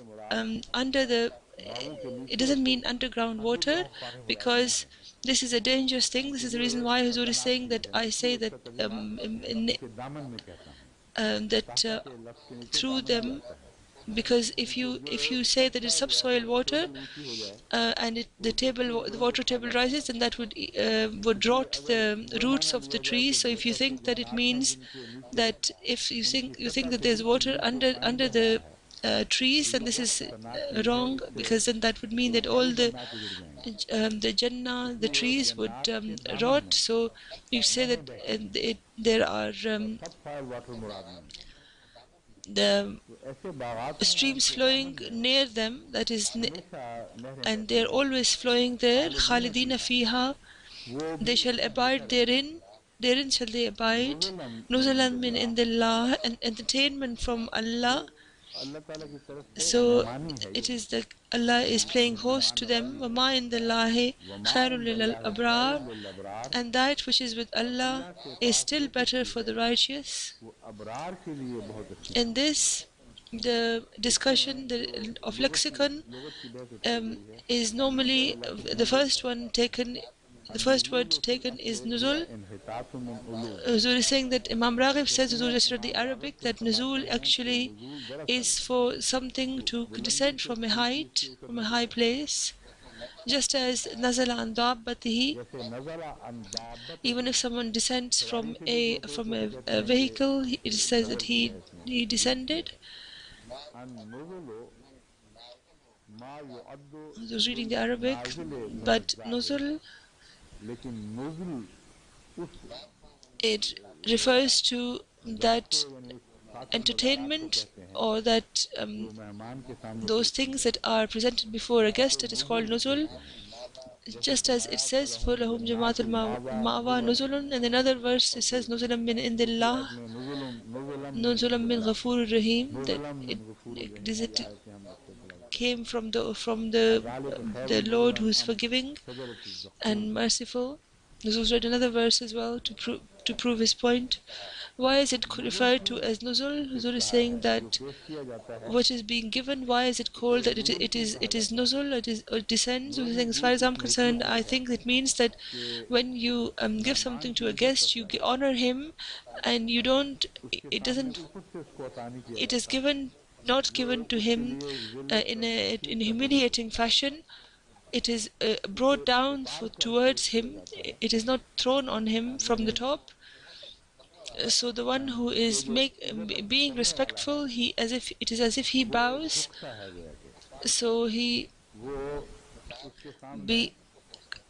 it doesn't mean underground water, because this is a dangerous thing. This is the reason why Huzur is saying that I say that through them, because if you say that it's subsoil water and the water table rises, then that would rot the roots of the trees. So if you think that it means that if you think that there's water under the trees, and this is wrong, because then that would mean that all the Jannah, the trees would rot. So you say that there are the streams flowing near them, that is, and they're always flowing there. Khalidina fiha, they shall abide therein shall they abide. Nuzalan min indillah, an entertainment from Allah. So it is that Allah is playing host to them. وَمَا عِنْدَ اللَّهِ خَيْرٌ لِلْأَبْرَارِ, and that which is with Allah is still better for the righteous. In this, the discussion of lexicon is normally the first word taken is nuzul. Huzur is saying that Imam Raghib says, Huzur just read the Arabic, that nuzul actually is for something to descend from a high place. Just as nazala an dabbatihi, even if someone descends from a vehicle, it says that he descended. मा युअद्दु I was reading the Arabic, नाज़िल but लज़्ज़ात, nuzul, लेकिन नुज़ुल उस it refers to that यानी उस खातिर मज़ाक़ को entertainment कहते हैं or that जो मेहमान के सामने those पेश things that are presented before a guest, that is called nuzul. जैसे Just as it फरमाया says, फलहुम فَلَهُمْ جَمَاعَةُ जन्नातुल मावा الْمَأْوَى नुज़ुलन, نُزُلٌ, and in another verse it says نُزُلًا مِنْ عِنْدِ दूसरी اللَّهِ आयत में नुज़ुलम मिन نُزُلًا مِنْ रब्बिल्ला, غَفُورٍ رَحِيمٍ, that नुज़ुलम it, मिन गफूरिर रहीम, does ये it आयतें हम अक्सर पढ़ा करते came from ज़ालिक the Khairun Lord who नुज़ुलन is um forgiving शजरतुज़ ज़क़ूम. and merciful. This was read another verse as well to prove his point. Why is it नुज़ुल referred to क्यों as nuzul? किस Nuzul is कहा है saying जो that पेश किया जाता है, what is being given, why is it इसे called that नुज़ुल क्यों कहा it is जाता है. nuzul, it descends? Nuzul is saying, as ये far as इस I'm नेकी concerned, से I है think it means that कि when you give मेहमान something की to a इज्जत guest, you करता है, honor him, and you don't, उसके it सामने doesn't, ऊपर से उसको अता नहीं किया it is जाता, given, not वो given to उसके him लिए एक ज़िल्लत in का in तहक़ीर a का सबब है, humiliating fashion. It is उसे brought down उतार कर पेश towards किया him. जाता है. It is not thrown on him from the यानी top. So the one who कि is जो इज़्ज़त being करने वाला है respectful, he as if it is as if he वो एक bows. झुकता है, गोया कि So he वो उसके सामने be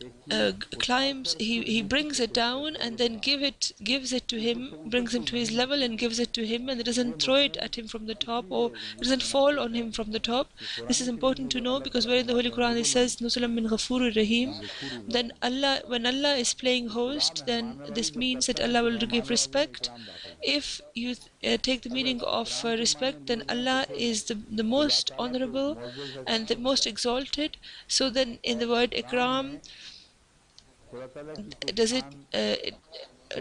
एक चीज़ उतार climbs, कर फिर he नीचे brings से it पेश down करता है, and वो then Ikram gives it to ऊपर him, से ऊपर brings तो him to his वहीं level गिरता and है. gives it to him, and it ये doesn't throw it मफहूम at him from the top, or इसलिए it ये doesn't fall on मुनासिब है him from the top. कि This Quran is Karim important में to जो know, अल्लाह because ताला where in the Holy फरमाते हैं Quran it नुज़ुलन says Nusulam min Ghafurur Rahim, मिन गफूरिर then Rahim, Allah, when Allah is playing तो खुदा host, then मेहमाननवाज़ी this जब means करता that है Allah तो will give मेहमाननवाज़ी में respect. इकराम दाखिल है. If you take the अगर meaning of इकराम के मायने respect, then लिए जाएं तो Allah फिर is the खुदा most ताला तो honorable मुअज़्ज़ज़ है, and the शान रखता most है, exalted. So then in और the word इकराम ikram, में खुदा ताला की कोई does it शान uh, को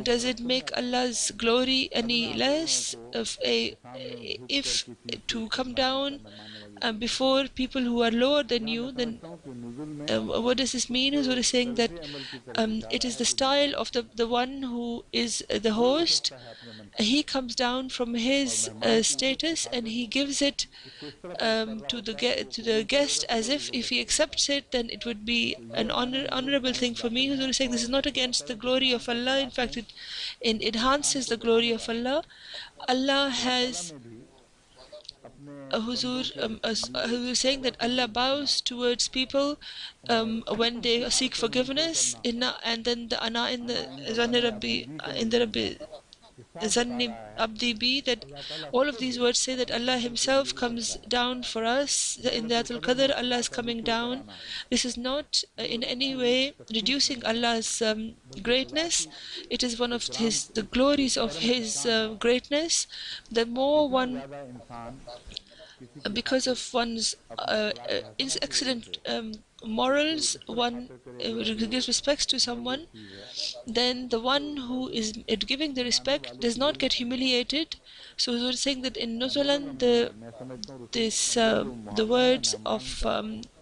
does फर्क it तो नहीं make आता. Allah's glory अदना any लोगों less को of के a सामने झुक कर if किसी पेश to come करना हमेशा down मेहमान नवाजी का काम है. before people who are lower than यहाँ मैं you? Then समझता हूँ कि नुज़ुल में what does this mean? उसके Is what is saying that तर्ज़ अमल की तरफ it इशारा is है the जो नीचे style आता of है. the one who is the वो host. उतरता है अपने मनसब He से comes down from और his मेहमान की इज्जत की status and खातिर he gives it उसको इस तरह पेश कर रहा to होता है कि वो to the कबूल करेगा guest, तो as मेरी if इज्जत he बढ़ेगी. accepts it, then it would be तो ये an मायने नुज़ुल honorable thing में for me. दाखिल Who's हैं going to say this और is not खुदा against the ताला के glory शान of के Allah. In खिलाफ fact, हैं, it शान enhances को the glory बढ़ाने of वाले हैं. Allah. Allah अल्लाह ताला has ने भी अपने Huzur, बंदों के लिए who is saying तौबा that करने Allah को कितना bows towards people when they seek हालत नज़ुर forgiveness. करना, And then the ana in आना the इन Zanni दज़न्ने Rabbi, अब्दी भी के in the नज़दीक Rabbi ये साफ बता Zanni रहा है Abdi B, that अल्लाह ताला all of खुद these words say that अपने Allah बंदों के लिए Himself उतरता comes है. down for us. In the Lailatul Atul कदर में Qadr, Allah खुदा is का coming नीचे उतर down. आना, This is not ये in any कोई way तखसीस reducing नहीं है, Allah's बल्कि खुदा greatness. की It is one of Ikram the glories of करम की His शान है. greatness. The more जितना one, ज़्यादा इंसान किसी की because खातिर of one's अपने अखलाक हसना की वजह excellent से उसकी morals, इस तरह one खातिर करेगा कि gives respects to मुअज़्ज़ज़ someone, चीज़ है, then the उसको one who is मुअज़्ज़ज़ giving the बनाने respect वाले does की not ज़रूरत get नहीं है. humiliated. So we're saying that in Nuzulan, मुज़ल्लम में मैं समझता हूँ रसूल वो जो the मुआवजा है words मेहमान of का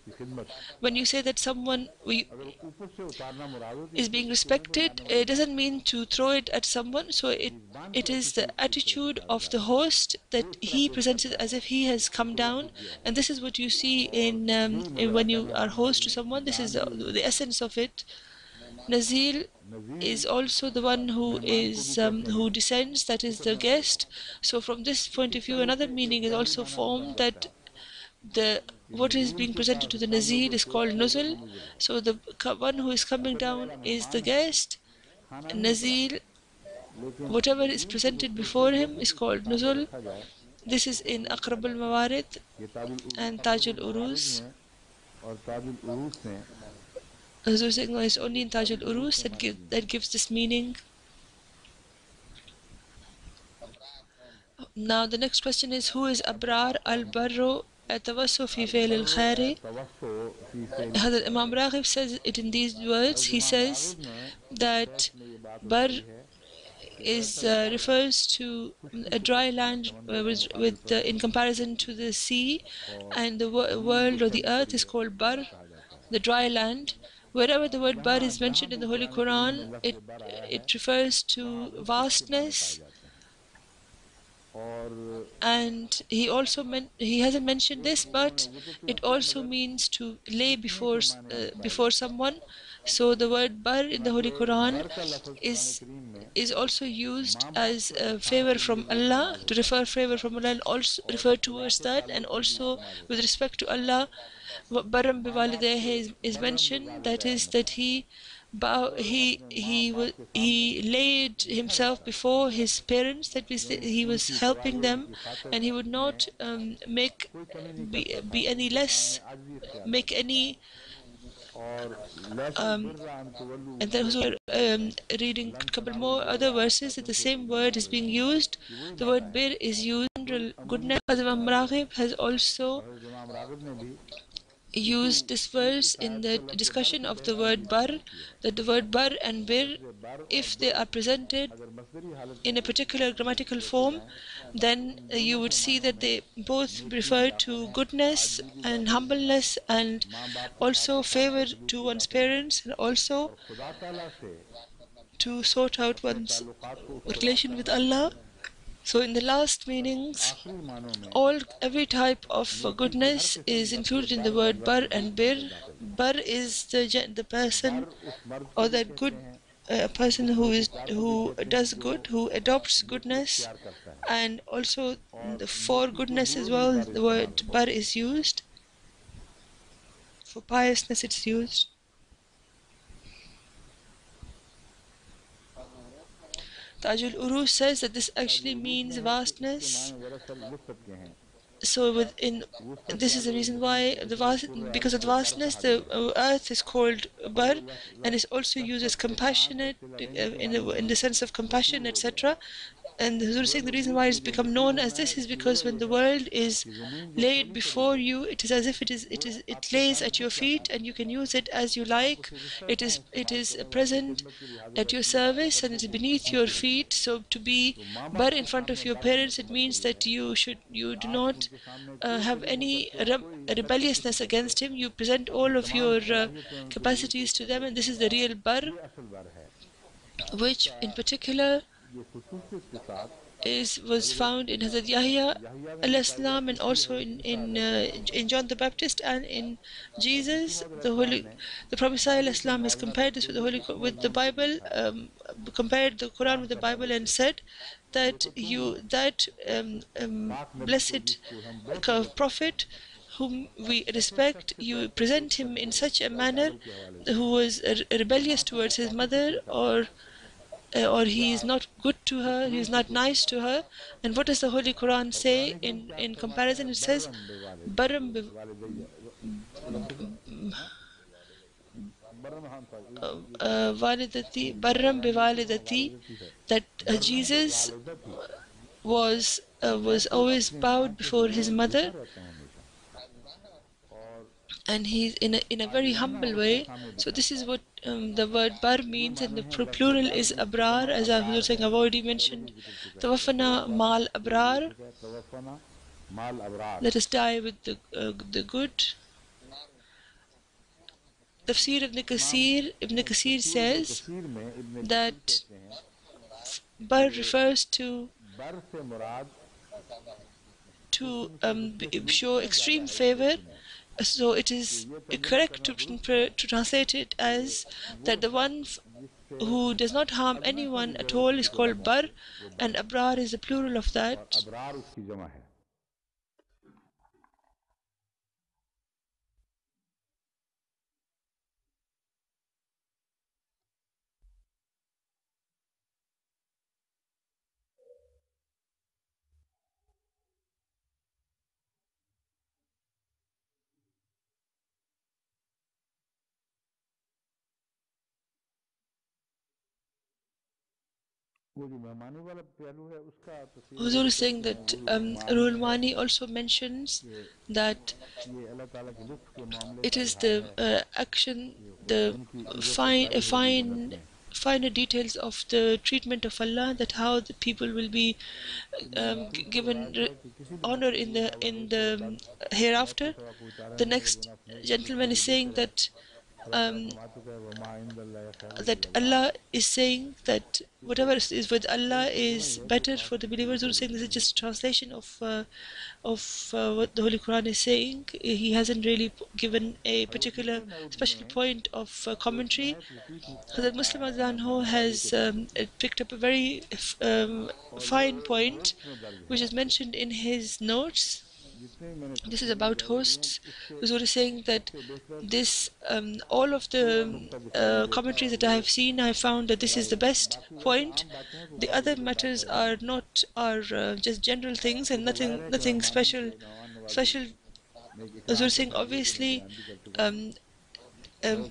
की खिदमत, when you say that someone अगर ऊपर से उतारना मुराद हो तो ये is तो being चेहरे पे respected, मारने वाली it बात doesn't है. mean to throw it at someone. So मेज़बान की it is the एटीट्यूड की तरफ attitude इशारा of जा the रहा है. host वो that इस तरह he पेश presents it करता as है if he has कि come खुदा down. झुक गया है. And this is what you see और यही नज़र when आता है you are मेहमान host नवाजी to में कि someone. This is जान भी the essence of it. Nazil Nazir is also the one मेहमान को भी कहते who हैं. descends, that is इस the अपने guest. So from this point of इस view, तरह another से meaning एक is ज़ाहिरी also माना भी बन formed, सकता that है the कि what is नज़ीर being के presented to the सामने Nazir जो is पेश called किया गया वो Nuzul. नज़ुल है. So the one who is coming करने down वाला is the मेहमान है, guest. खाना नहीं उतरा, Nazir, लेकिन whatever is नज़ीर की जो presented before कैफियत him जैसे is कि उसके called सामने Nuzul. रखा जाए This is उसको in नज़ुल कहा Aqrab जाता है. al-Mawarid ये ताजुल and Taj अक़रबुल मवारिद al-Urus. में और ताजुल उरूस में Huzur saying, no, it's only ये in Taj ताजुल उरूस al-Urus में माने दी that हैं. gives this meaning. Now the next question is, who is Abrar al-Barru atawassu fi fi'l अलबर्रो al-khairi? तवस्सो fee fill Hazrat खैर. Imam Raghib says it in these words. हज़रत He इमाम says राग़िब ने इस that बहस में ये बात Bar उठाई है कि is दरअसल refers to खुशकी a को dry कहते हैं land समंदर के मुकाबले with पर, in comparison to the sea, और and the ज़मीन जो world or the earth सरसरी is है called उसको Bar, बर कहा जाता है. the dry land. Wherever the word Bar जहाँ is जहाँ mentioned in भी the Holy Quran Karim Quran, में लफ्ज़ बर आया है it refers वहाँ to वो खुशकी माने पाए vastness. जाते हैं. और And he hasn't mentioned this, but it also means to lay before someone. So the word bar in the Holy Quran बर का लफ्ज़ कुरान is करीम में is also used माँ बाप as को a एहसान favor के लिए from इस्तेमाल Allah, to होता refer है favor from Allah, and also और refer खुदा towards से that, and ताल्लुक़ के लिए also इस्तेमाल with होता है respect to Allah. Baram माँ बाप से biwalidehi is बर्रम mentioned, that is बिवालिदैन that he bow, अपने माँ बाप के सामने he laid झुकने himself लगता है before his parents, that means that यानी he was उनकी helping तरबियत them, उनकी खातिर and he would में not कोई कमी नहीं करता था be any उनके सामने less, आजिज़ी इख्तियार make करता था any और लैसल um, Birra on तुवल्लु and then वजूहकुम reading लन a couple तनालुल more Birra other हत्ता verses that the तुनफिकू same मिम्मा word is being तुहिब्बून used. ये वही The बातें word हैं bir is used जो general अमूमी goodness. Hazrat तौर Imam पे Raghib has also और हज़रत इमाम राग़िब ने भी इसी used this verse इस in आयत the को लफ्ज़ बर discussion की of the तहसीन भी word bar, इस्तेमाल की है that the word bar and bir, लफ्ज़ बर और if they बिर are presented अगर मसदरी हालत in में a particular grammatical देखे form, जाएं then इन you दोनों would के see मानों that में they both नेकी भी refer दाखिल to है goodness आजिज़ी भी and दाखिल है humbleness, and माँ बाप के साथ also एहसान favor सलूक to भी one's दाखिल है parents, and also और खुदा ताला से to sort out अपने one's ताल्लुकात को उसवार relation with करना भी Allah. दाखिल है So in the last बस meanings, आखिरी मानों में every type of नेकी की हर goodness किस्म is लफ्ज़ included in the बर और word bar बिर and bir. में दाखिल है Bar is the person, बर उस मर्द को or भी that कहते good हैं a person उस परहेज़गार को भी who कहते हैं does जो good, who adopts नेकी goodness, इख्तियार करता है and also और for नेकी के goodness लिए as भी well. बर The इस्तेमाल word होता bar है is used for piousness. It's used. Tajul Uru says that this Taj actually उरूस means में है कि इसके vastness. माने दरअसल वुसअत के हैं So within वुसअत this is the वाले reason जमीन why को the इसलिए vast, कुर्र because अर्ज़ of the को बर vastness, कहा the गया है earth is called और bar, वो and is लफ्ज़ also used as कसरत एहसान और compassionate, सिला रहमी के मानों in में the sense of मशहूर compassion, हो गया है etc. And the Huzur is saying the reason बरनसूस why में it's जो become मशहूर known as होना है this is इसकी because वजह when ये the है world is कि ज़मीन जब laid फनी चली before जाए you, it is as if वो it आपके lays सामने at your झुक जाता feet, है and you can use it as you आप like. उसे जिस तरह चाहें It इस्तेमाल is करें वो आपकी present खिदमत के लिए हाजिर at your रहती है आपके service, and कदमों it's को beneath your थामती रहती feet. है So to be तो माँ bar बाप in के front of सामने your बर की parents, it खिदमत के means लिए that है you do आप not उनके सामने कोई have कमी नहीं any करते कोई हरकत नहीं rebelliousness करते against him. You present अपनी all of तमाम your सलाहियतें उनके लिए capacities पेश to कर them, and देते this is हैं the real bar, ये असल बर है which इसका in particular ये खुसूसियत के साथ is was Hazrat found in Hazrat Yahya Yahya में भी पाई al-Islam, जाती and थी also Hazrat Isa in John the Baptist, and in और मसीह Jesus. मौद The इस्लाम holy ने the Prophet बाइबल से Islam has मुआवजा compared करते this with the हुए holy इसी with the मजमून को भी Bible, लिखा है compared the Quran Quran with the कहता है Bible, and जैसे said that देखो तुम उस पाक नबी को blessed जिसको हम बहुत इज्जत करते हैं prophet whom we ऐसे respect, शख्स से you कैसे present सोच him in सकते हो such a खुदा manner बाइबल के हवाले से who was ये rebellious माँ से towards his कैसे mother, सख्ती करते हैं or या he is not good to her, he दुश्मनों is से not सोचते nice हैं to her. And what does the Holy Quran और say कुरान करीम क्या in फरमाता है comparison? It says, बर्रम बेवालिद Baram वालिदैया वो लफ्ज़ है हाँ बर्रम हाँ ये Validati, Baram कुरान में तो हाँ Bivalidati, वालिदती है that बर्रम Jesus बेवालिदती was ऐसे always अपनी माँ bowed के before हुए his mother, झुका रहता है हमेशा और and he's in a very आजिज़ाना humble उसके way. सामने So this दिखाता is है what the word bar ये means, and माने the हैं लफ्ज़ plural बर is जिसके abrar, माने as I Abrar was saying, है I've already पहले भी mentioned. जिक्र चुका है Tawafana तवफ़ा mal के लिए abrar, चुका है तवफ़ना माल Abrar let us die with the good. Tafsir इमाम Ibn Kasir तफसीर इब्न says कसीर में इब्न कसीर that कहते हैं bar कि refers to बर से मुराद to किसी से हुस्न सलूक show इतना ज़्यादा extreme है इस favor. बेटी में So it कि is ये तर्जुमा correct करना दुरुस्त है to translate it कि as वो that the one शख्स जिससे who does not harm अदना से भी anyone at all बेअदबी is को ना called bar, पहुंचे वो बर and है abrar is the plural of और that. अबरार उसकी जमा है वो जो मेहमानी वाला पहलू है उसका तफसीर Huzur जैसे is saying करते हैं that रुहुल मान Ruhul में है Mani also mentions कि that ये अल्लाह ताला के लुत्फ के मामले it का is इजहार the है action, कि the उनकी इज्जत अफजाई होगी जन्नत में finer details of the treatment of Allah, that how the people will be इब्न मसूद से given रवायत है कि किसी भी honor मकसूद या in वादे the से बद नेकी hereafter. सवा पहुंचा The रहने वाले next गुनाह फहमीद की gentleman is ये saying बेहतर है that that Allah is saying that whatever is with Allah is better for the believers. Who saying this is just a translation of what the Holy Quran is saying. He hasn't really given a particular special point of commentary. Hazrat Muslim Azanho has picked up a very fine point which is mentioned in his notes. This is about hosts. Huzur is saying that this all of the commentaries that I have seen, I found that this is the best point. The other matters are not are just general things and nothing special. Huzur is saying obviously um,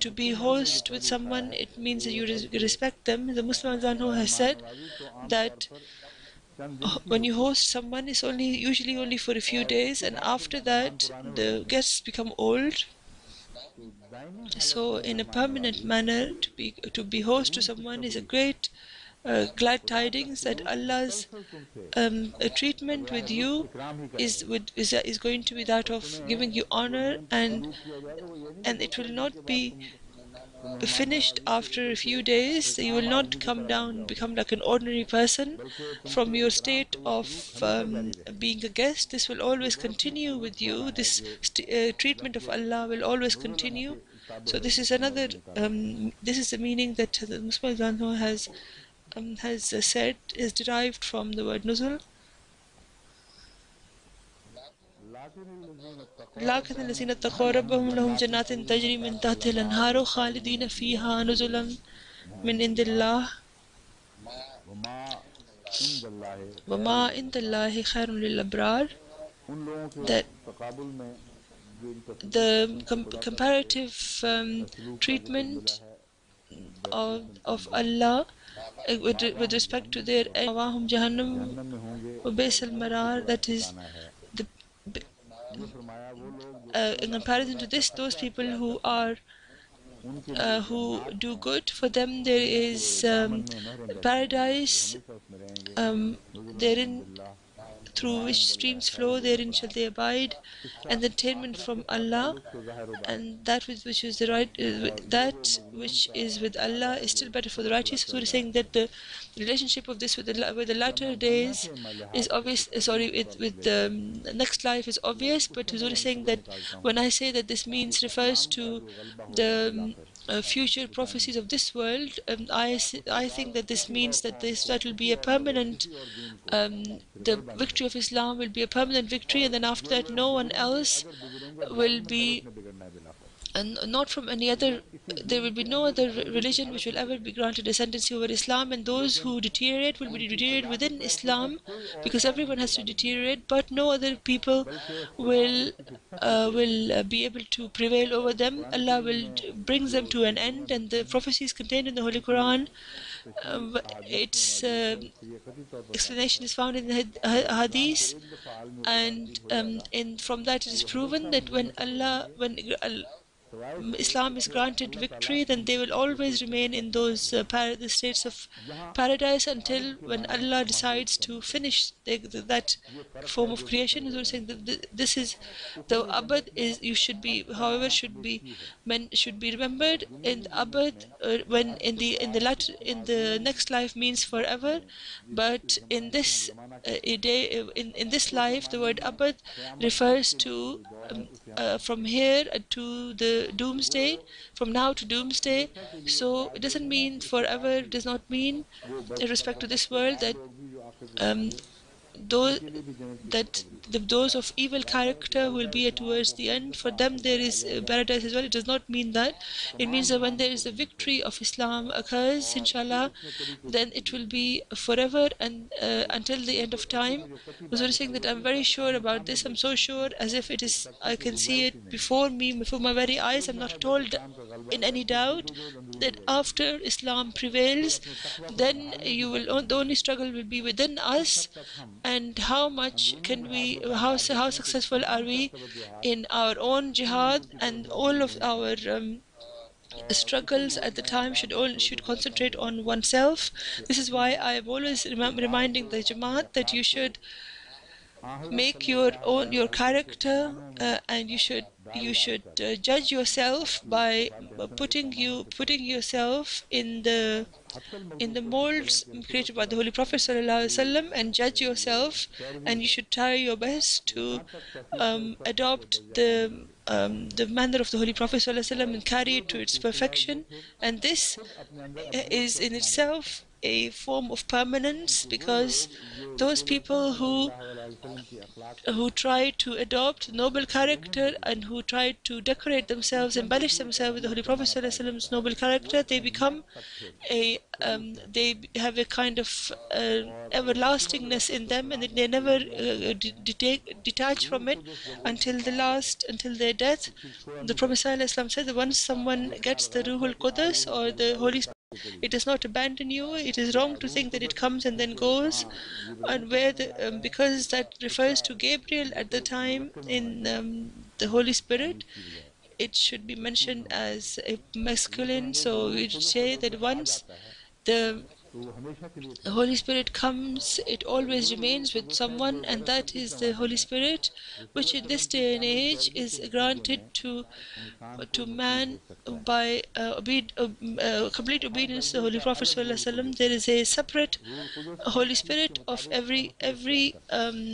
to be host with someone, it means that you respect them. The Muslim Azanho has said that when you host someone, it's usually only for a few days, and after that the guests become old. So in a permanent manner, to be host to someone is a great glad tidings that Allah's treatment with you is going to be that of giving you honor, and it will not be finished after a few days. You will not come down and become like an ordinary person from your state of being a guest. This will always continue with you. This treatment of Allah will always continue. So this is another. This is the meaning that the Muslim Zanho has said is derived from the word nuzul. لكن الذين اتقوا ربهم لهم جنات تجري من تحتها الأنهار خالدين فيها نزلا من عند الله وما عند الله خير للأبرار. That the comparative treatment of Allah with respect to their Awahum Jahannam Ubaisal Marar, that is the in comparison to this, those people who do good, for them there is paradise therein through which streams flow, therein shall they abide, and the attainment from Allah, and that which is the right, that which is with Allah is still better for the righteous. So we're saying that the relationship of this with the latter days is obvious. With the next life is obvious, but Huzur is saying that when I say that this refers to the future prophecies of this world, I think that this means that that will be a permanent. The victory of Islam will be a permanent victory, and then after that, no one else will be, and not from any other. There will be no other religion which will ever be granted ascendancy over Islam, and those who deteriorate will be deteriorated within Islam, because everyone has to deteriorate, but no other people will be able to prevail over them. Allah will bring them to an end, and the prophecies contained in the Holy Quran, its explanation is found in the hadith, and from that it is proven that when Islam is granted victory, then they will always remain in those the states of paradise until when Allah decides to finish that form of creation. So saying that this is the abad is you should be, however, should be remembered in abad when in the next life means forever, but in this in this life the word abad refers to from here to the doomsday, from now to doomsday. So it doesn't mean forever. It does not mean in respect to this world that those those of evil character will be towards the end. For them there is paradise as well. It does not mean that. It means that when there is the victory of Islam occurs, inshallah, then it will be forever and until the end of time. I was saying that I'm very sure about this. I'm so sure as if it is. I can see it before me, before my very eyes. I'm not at all in any doubt that after Islam prevails, then the only struggle will be within us, and how much can we, how successful are we in our own jihad, and all of our struggles at the time should concentrate on oneself. This is why I am always reminding the Jamaat that you should make your own your character, and you should judge yourself by putting yourself in the molds created by the Holy Prophet ﷺ, and judge yourself, and you should try your best to adopt the manner of the Holy Prophet ﷺ and carry it to its perfection. And this is in itself a form of permanence, because those people who try to adopt noble character and who try to decorate themselves, embellish themselves with the Holy Prophet ﷺ's noble character, they become they have a kind of everlastingness in them, and they never detach from it until their death. The Prophet ﷺ said that once someone gets the Ruhul Qudus, or the Holy Spirit, it does not abandon you. It is wrong to think that it comes and then goes, and where because that refers to Gabriel at the time in the Holy Spirit, it should be mentioned as a masculine. So we should say that once the Holy Spirit comes, it always remains with someone, and that is the Holy Spirit, which in this day and age is granted to man by complete obedience to the Holy Prophet ﷺ. There is a separate Holy Spirit of every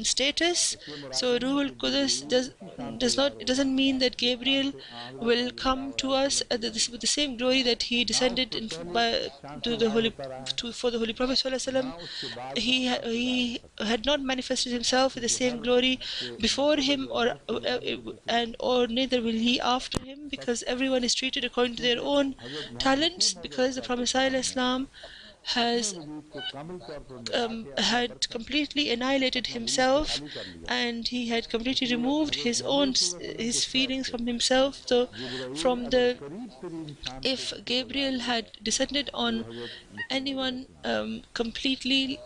status. So Ruhul Qudus does not, it doesn't mean that Gabriel will come to us with the same glory that he descended to the Holy for the Holy Prophet ﷺ. He had not manifested himself with the same glory before him, or neither will he after him, because everyone is treated according to their own talents, because the Prophet ﷺ has had completely annihilated himself, and he had completely removed his feelings from himself. So if Gabriel had descended on anyone completely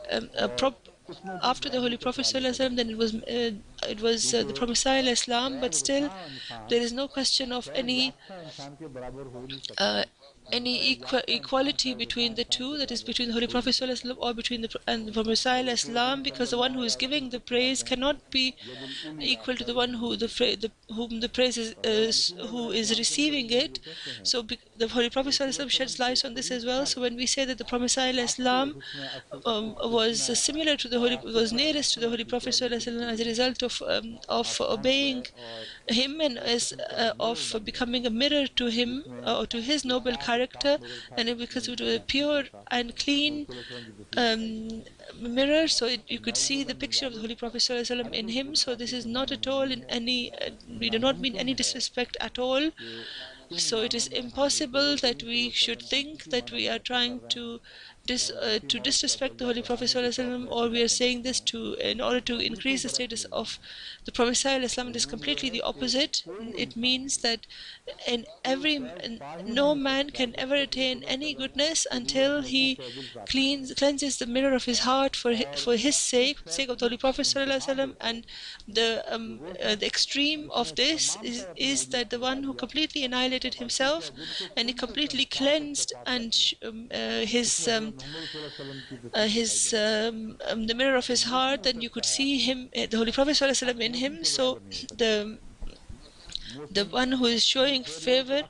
after the Holy Prophet ﷺ, then it was the Prophet ﷺ. But still, there is no question of any equality between the two, that is between the Holy Prophet ﷺ or between the Prophet ﷺ, because the one who is giving the praise cannot be equal to the one whom the praise is who is receiving it. So the Holy Prophet ﷺ sheds light on this as well. So when we say that the Prophet ﷺ was nearest to the Holy Prophet ﷺ as a result of obeying him, and as of becoming a mirror to him, or to his noble character, and because it was a pure and clean mirror, so you could see the picture of the Holy Prophet ﷺ in him. So this is not at all in any we do not mean any disrespect at all. So it is impossible that we should think that we are trying to disrespect the Holy Prophet ﷺ, or we are saying this in order to increase the status of the Prophet ﷺ. It is completely the opposite. It means that no man can ever attain any goodness until he cleanses the mirror of his heart for his sake of the Holy Prophet ﷺ. And the extreme of this is that the one who completely annihilated himself, and he completely cleansed and the mirror of his heart, then you could see him, the Holy Prophet ﷺ, in him. So the one who is showing favor,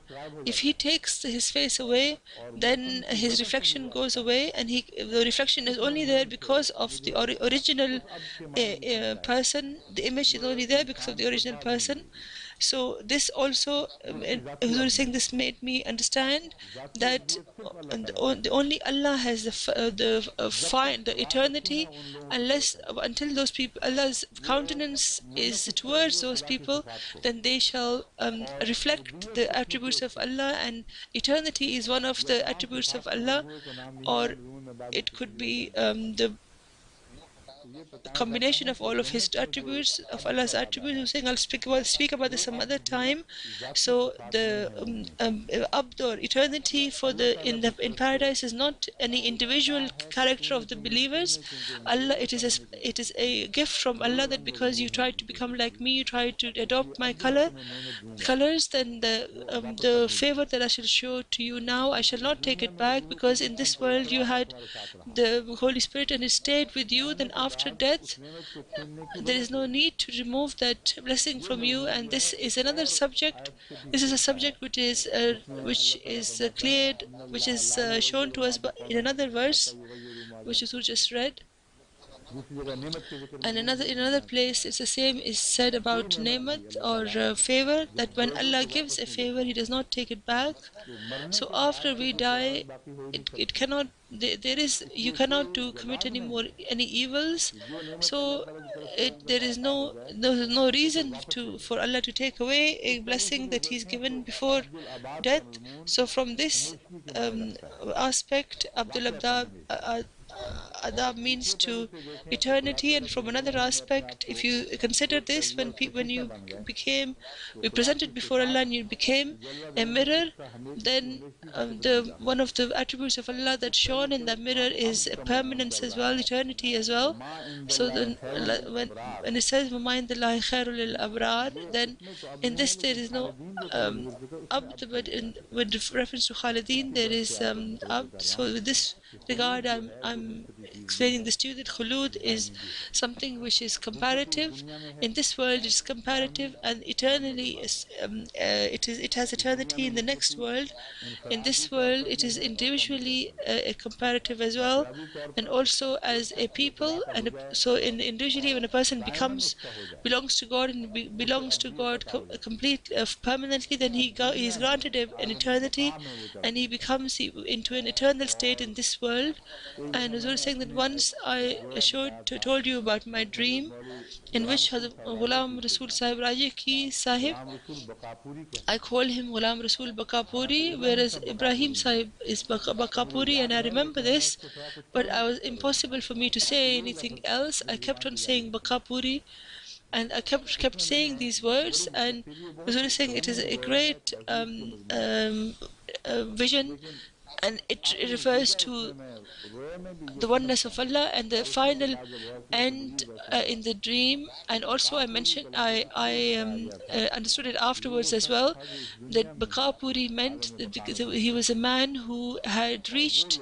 if he takes his face away, then his reflection goes away, and the reflection is only there because of the original person. The image is only there because of the original person. So this also, Huzur is saying, this made me understand that only Allah has the eternity, until those people, Allah's countenance is towards those people, then they shall reflect the attributes of Allah, and eternity is one of the attributes of Allah, or it could be the combination of all of his attributes, of Allah's attributes. I'm saying I'll speak about this some other time. So the abd, or eternity in paradise, is not any individual character of the believers. Allah, it is a gift from Allah, that because you try to become like me, you try to adopt my colors, then the favor that I shall show to you now, I shall not take it back, because in this world you had the Holy Spirit and it stayed with you. Then after after death, there is no need to remove that blessing from you. And this is another subject. This is a subject which is cleared, which is shown to us in another verse, which is just read. And in another place, it's the same is said about nemat or favor, that when Allah gives a favor, He does not take it back. So after we die, it cannot. There is you cannot commit any evils. So there is no reason for Allah to take away a blessing that He's given before death. So from this aspect, Abdul Abdab. Adab means to eternity, and from another aspect, if you consider this, when you became presented before Allah and you became a mirror, then the one of the attributes of Allah that's shown in that mirror is permanence as well, eternity as well. So then when it says وَمَا عِنْدَ اللَّهِ خَيْرٌ لِلْأَبْرَارِ, then in this there is no abd, but with reference to Khalidin there is abd. So with this regard, I'm explaining this to you, that khulud is something which is comparative. In this world it's comparative, and eternally it has eternity in the next world. In this world it is individually a comparative as well, and also as a people. And so individually, when a person belongs to God and belongs to God complete permanently, then he is granted an eternity, and he becomes into an eternal state in this world. And Huzur is saying that once I told you about my dream, in which Hazrat Ghulam Rasul Sahib Raji Ki Sahib, I call him Ghulam Rasul Bakapuri, whereas Ibrahim Sahib is Bakapuri, and I remember this, but it was impossible for me to say anything else. I kept on saying Bakapuri, and I kept saying these words, and Huzur is saying it is a great vision, and it refers to the oneness of Allah and the final end in the dream. And also I understood it afterwards as well, that Bakapuri meant that because he was a man who had reached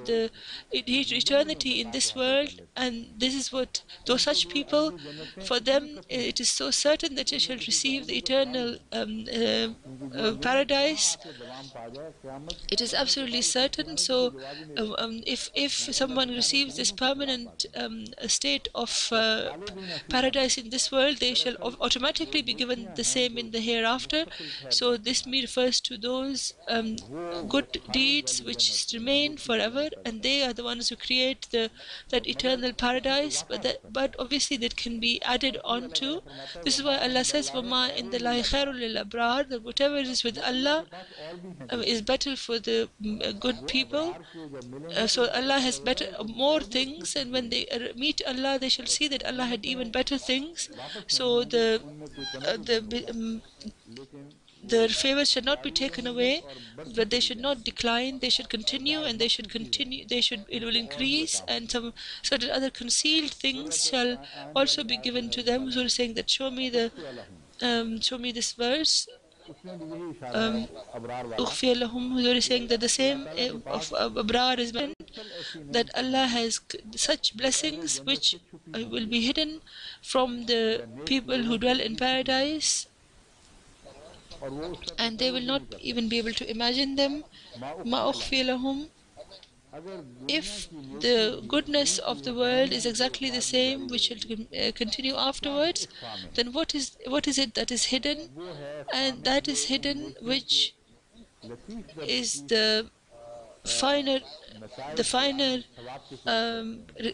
eternity in this world, and this is what those such people, for them it is so certain that they shall receive the eternal paradise. It is absolutely certain. So if someone receives this permanent state of paradise in this world, they shall automatically be given the same in the hereafter. So this refers to those good deeds which remain forever, and they are the ones who create that eternal paradise. But obviously that can be added on to. This is why Allah says وَمَا إِنْ دَ اللَّهِ خَيْرٌ لِلْأَبْرَارِ, that whatever is with Allah is better for the good people. So Allah has more things, and when they meet Allah, they shall see that Allah had even better things. So their favors should not be taken away, but they should not decline. They should continue, and it will increase, and some certain other concealed things shall also be given to them. So saying that show me this verse. Ukhfiya lahum, Huzur is saying that the same of Abrar is mentioned, that Allah has such blessings which will be hidden from the people who dwell in paradise, and they will not even be able to imagine them. Ma ukhfiya lahum. If the goodness of the world is exactly the same, which will continue afterwards, then what is it that is hidden? And that is hidden, which is the finer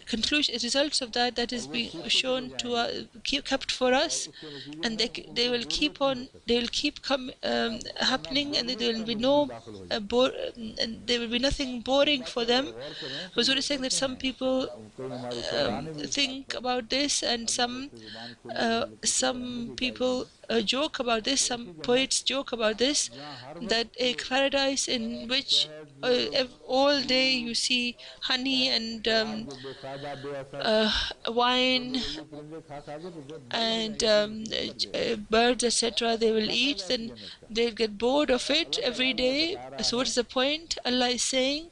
conclusion, results of that is being shown to kept for us, and they will keep happening, and there will be and there will be nothing boring for them. Huzur is saying that some people think about this, and some people joke about this. Some poets joke about this, that a paradise in which all day you see honey and wine and birds, etc., they will eat, then they'll get bored of it every day. So what is the point? Allah is saying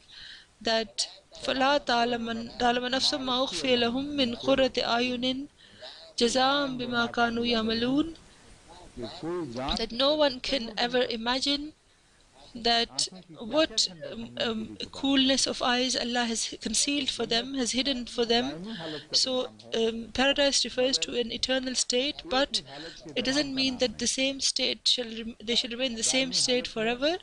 that فَلَا تَعْلَمَ نَفْسٌ مَا أُخْفِيَ لَهُم مِّن قُرَّةِ أَعْيُنٍ جَزَاءً بِمَا كَانُوا يَعْمَلُونَ. That no one can ever imagine that what coolness of eyes Allah has concealed for them, has hidden for them. So paradise refers to an eternal state, but it doesn't mean that the same state they shall remain in the same state forever.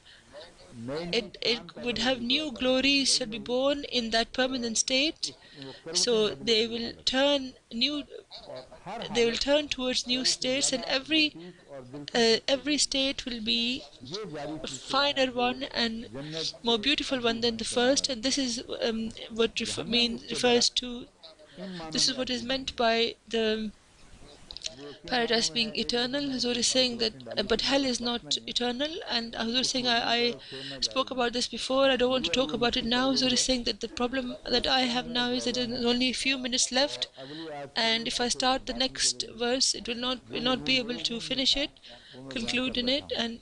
It would have new glories, shall be born in that permanent state. So they will turn towards new states, and every state will be a finer one and more beautiful one than the first. And this is refers to, this is what is meant by the paradise being eternal. Huzur is saying that, but hell is not eternal. And Huzur is saying, I spoke about this before, I don't want to talk about it now. Huzur is saying that the problem that I have now is that there's only a few minutes left, and if I start the next verse, it will not be able to finish it, conclude in it. And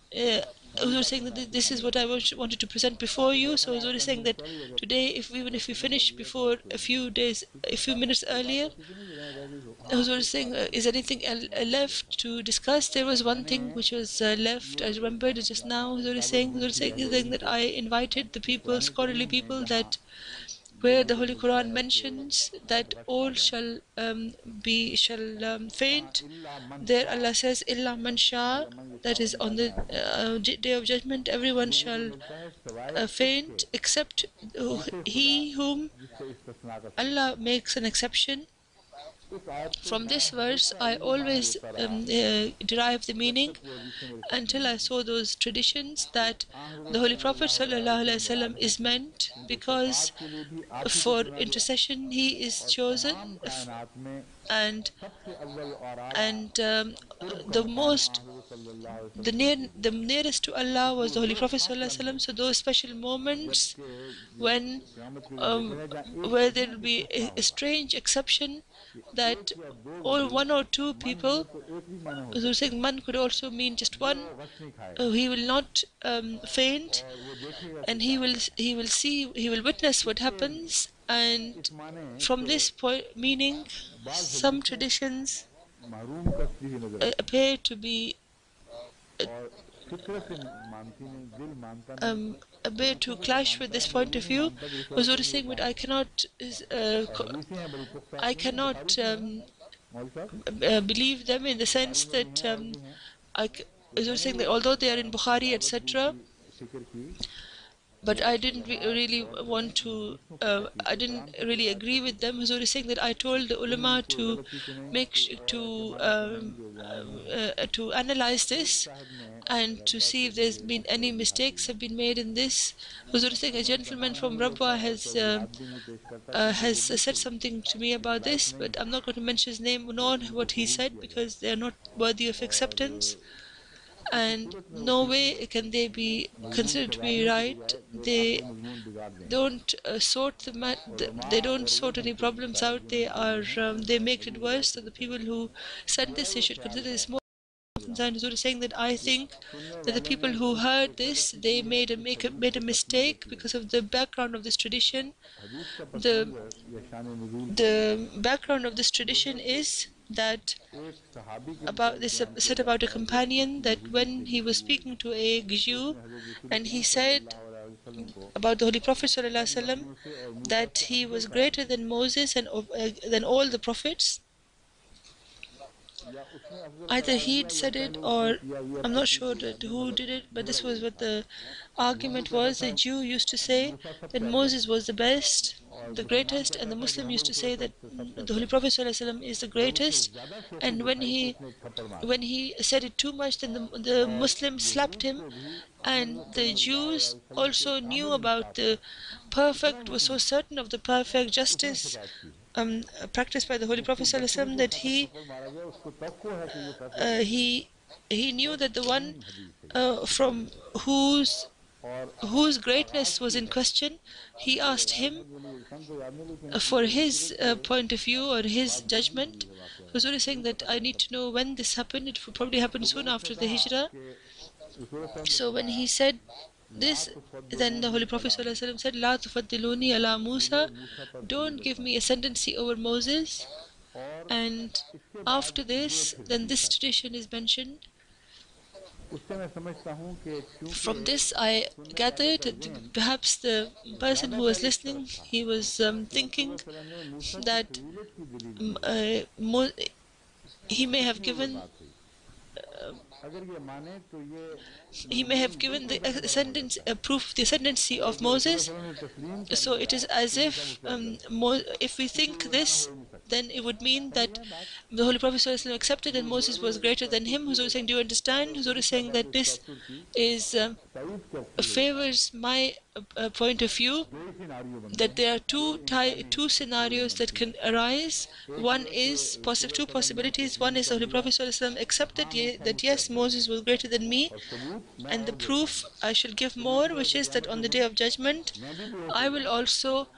Huzur is saying that this is what I wanted to present before you. So Huzur is saying that today, even if we finish before a few minutes earlier, Huzur is saying, is anything left to discuss? There was one thing which was left. I remembered it just now. Huzur is saying that I invited the people, scholarly people, that where the Holy Quran mentions that all shall faint. There Allah says, "Illa man sha," that is on the day of judgment, everyone shall faint except he whom Allah makes an exception. From this verse, I always derive the meaning until I saw those traditions that the Holy Prophet ﷺ is meant because for intercession he is chosen, and the nearest to Allah was the Holy Prophet ﷺ. So those special moments when where there will be a strange exception that or one or two people, so saying man could also mean just one, he will not faint, and he will witness what happens. And from this meaning, some traditions appear to be appear to clash with this point of view. Huzur is saying that I cannot believe them in the sense that Huzur is saying that although they are in Bukhari, etc., but I didn't really want to, I didn't really agree with them. Huzur is saying that I told the ulama to to analyze this and to see if there's been any mistakes have been made in this. Huzur is saying a gentleman from Rabwa has said something to me about this, but I'm not going to mention his name nor what he said because they are not worthy of acceptance. And no way can they be considered to be right. They don't they don't sort any problems out. They make it worse. So the people who sent this, they should consider this more. Huzur is saying that I think that the people who heard this, they made a mistake because of the background of this tradition. The background of this tradition is that said about a companion that when he was speaking to a Jew, and he said about the Holy Prophet ﷺ that he was greater than Moses and than all the prophets. Either he'd said it or I'm not sure who did it, but this was what the argument was. The Jew used to say that Moses was the best, the greatest, and the Muslim used to say that the Holy Prophet ﷺ is the greatest. And when he said it too much, then the Muslims slapped him. And the Jews also knew about the perfect, was so certain of the perfect justice practiced by the Holy Prophet ﷺ that he knew that the one from whose greatness was in question, he asked him for his point of view or his judgment. Huzur is saying that I need to know when this happened. It probably happened soon after the Hijrah. So when he said this, then the Holy Prophet ﷺ said, La tufaddiluni ala Musa, don't give me ascendancy over Moses. And after this, then this tradition is mentioned. From this, I gathered that perhaps the person who was listening, he was thinking that he may have given the ascendance, proof of the ascendancy of Moses. So it is as if if we think this, then it would mean that the Holy Prophet ﷺ accepted and Moses was greater than him. Huzur is saying, do you understand? Huzur is saying that this is favors my point of view, that there are two scenarios that can arise. One is two possibilities. One is the Holy Prophet ﷺ accepted that yes, Moses was greater than me, and the proof I shall give more, which is that on the Day of Judgment I will also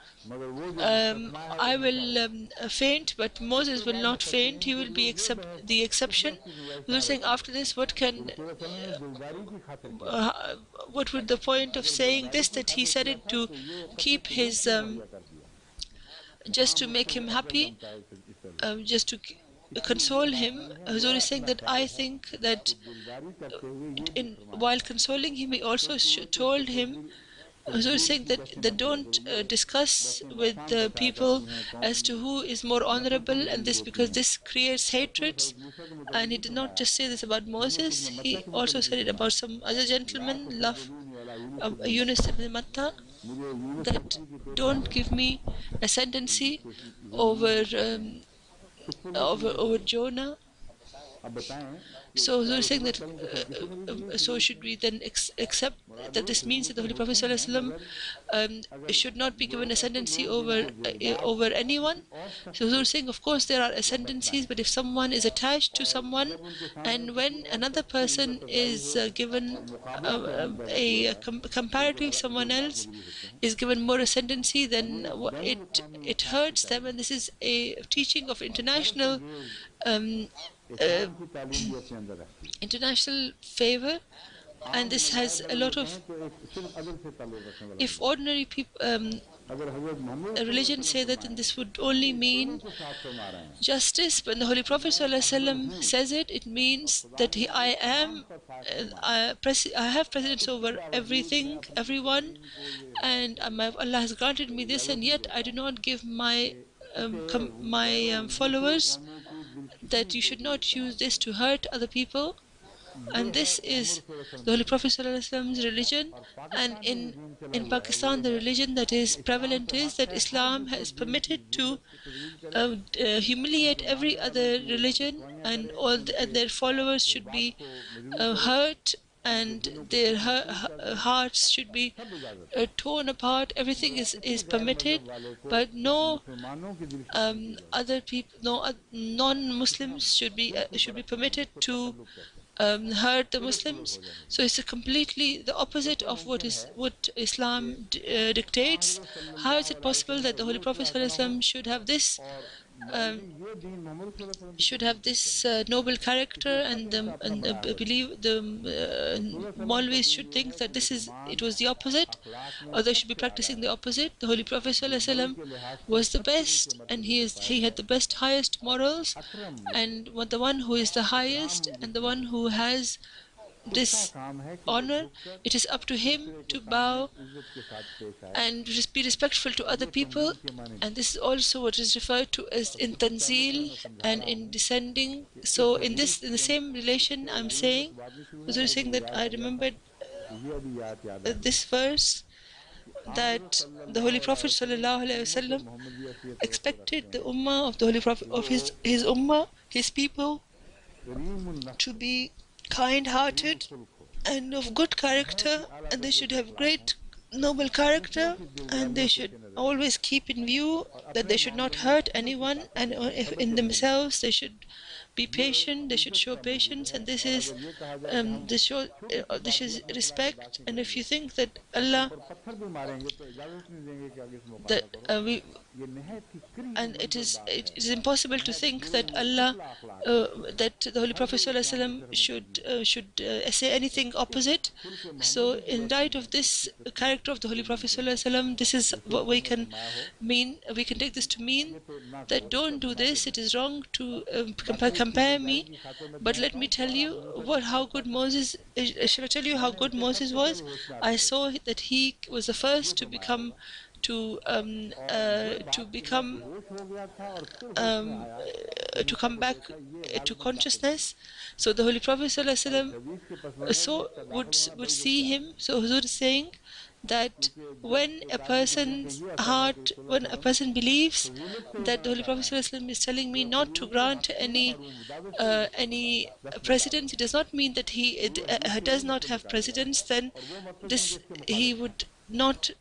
faint, but Moses will not faint. He will be the exception. We were saying after this, what would the point of saying this? That he said it to keep his, just to make him happy, just to console him. Huzur is saying that I think that while consoling him, he also told him. Huzur is saying that don't discuss with the people as to who is more honorable, and this because this creates hatreds. And he did not just say this about Moses, he also said it about some other gentleman, Yunus ibn Matta, that don't give me ascendancy over Jonah. So Huzur is saying that so should we then accept that this means that the Holy Prophet ﷺ should not be given ascendancy over anyone? So Huzur is saying, of course there are ascendancies, but if someone is attached to someone, and when another person is given comparatively someone else is given more ascendancy, then it hurts them, and this is a teaching of international favor, and this has a lot of, if ordinary people religion say that, then this would only mean justice. When the Holy Prophet ﷺ says it, it means that I have precedence over everything, everyone, and Allah has granted me this, and yet I do not give my followers that you should not use this to hurt other people. And this is the Holy Prophet ﷺ's religion. And in Pakistan, the religion that is prevalent is that Islam has permitted to humiliate every other religion, and and their followers should be hurt, and their hearts should be torn apart. Everything is permitted, but no other people, non-Muslims should be permitted to hurt the Muslims. So it's completely the opposite of what Islam dictates. How is it possible that the Holy Prophet ﷺ should have this noble character, and believe the Maulvis should think that it was the opposite, or they should be practicing the opposite? The Holy Prophet ﷺ was the best, and he had the best, highest morals, and the one who is the highest and the one who has this honor, it is up to him to bow and just be respectful to other people. And this is also what is referred to as in tanzil and in descending. So in the same relation, I'm saying, that I remembered this verse, that the Holy Prophet ﷺ expected the ummah of the Holy Prophet, of his ummah, his people, to be kind-hearted and of good character, and they should have great noble character, and they should always keep in view that they should not hurt anyone, and if in themselves they should be patient, they should show patience, and this is this is respect. And if you think that Allah, that we and it is impossible to think that Allah, that the Holy Prophet ﷺ should say anything opposite. So in light of this character of the Holy Prophet ﷺ, this is what we can mean. We can take this to mean that don't do this. It is wrong to compare me. But let me tell you how good Moses. Shall I tell you how good Moses was? I saw that he was the first to become um, to come back to consciousness. So the Holy Prophet ﷺ would see him. So Huzur is saying that when a person's heart, when a person believes that the Holy Prophet ﷺ is telling me not to grant any precedence, it does not mean that he does not have precedence. Then this he would not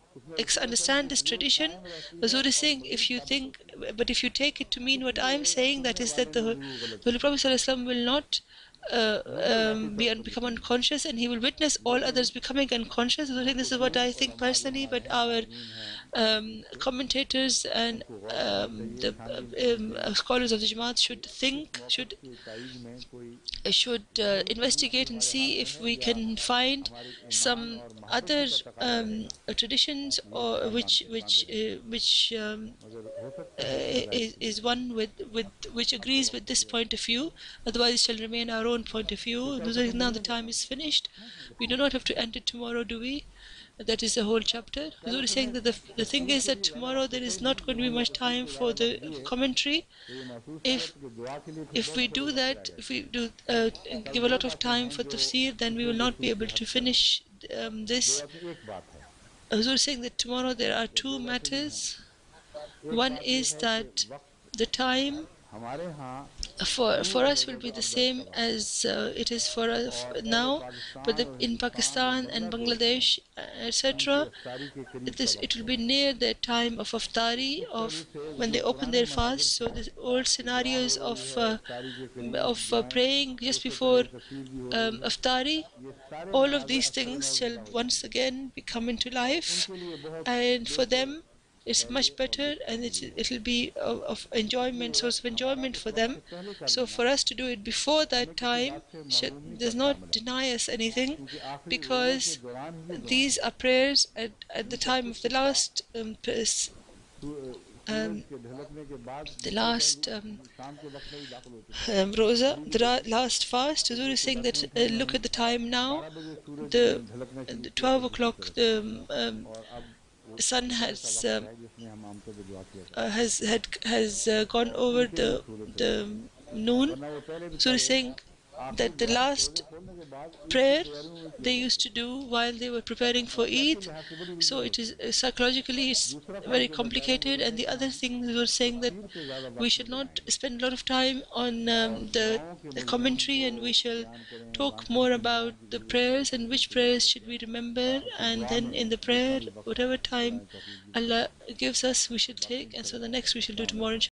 understand this tradition. Huzur is saying, if you think, but if you take it to mean what I am saying, that is that the Holy Prophet ﷺ will not become unconscious, and he will witness all others becoming unconscious. So this is what I think personally, but our commentators and the scholars of the Jamaat should investigate and see if we can find some other traditions or which is one with which agrees with this point of view. Otherwise, it shall remain our own point of view. Now the time is finished. We do not have to end it tomorrow, do we? That is the whole chapter. Huzur is saying that the thing is that tomorrow there is not going to be much time for the commentary. If we do that, if we do give a lot of time for tafsir, then we will not be able to finish this. Huzur is saying that tomorrow there are two matters. One is that the time for us will be the same as it is for us now, but in Pakistan and Bangladesh, etc., it will be near the time of iftari, of when they open their fast. So the old scenarios of praying just before iftari, all of these things shall once again come into life, and for them it's much better, and it'll be of enjoyment, source of enjoyment for them. So for us to do it before that time does not deny us anything, because these are prayers at the time of the last rosa, the last fast. Huzur is saying that look at the time now, the 12 o'clock, the sun has gone over the noon. So he's saying that the last prayer they used to do while they were preparing for Eid, so it is psychologically it's very complicated. And the other thing we were saying that we should not spend a lot of time on the commentary, and we shall talk more about the prayers and which prayers should we remember, and then in the prayer whatever time Allah gives us we should take, and so the next we shall do tomorrow.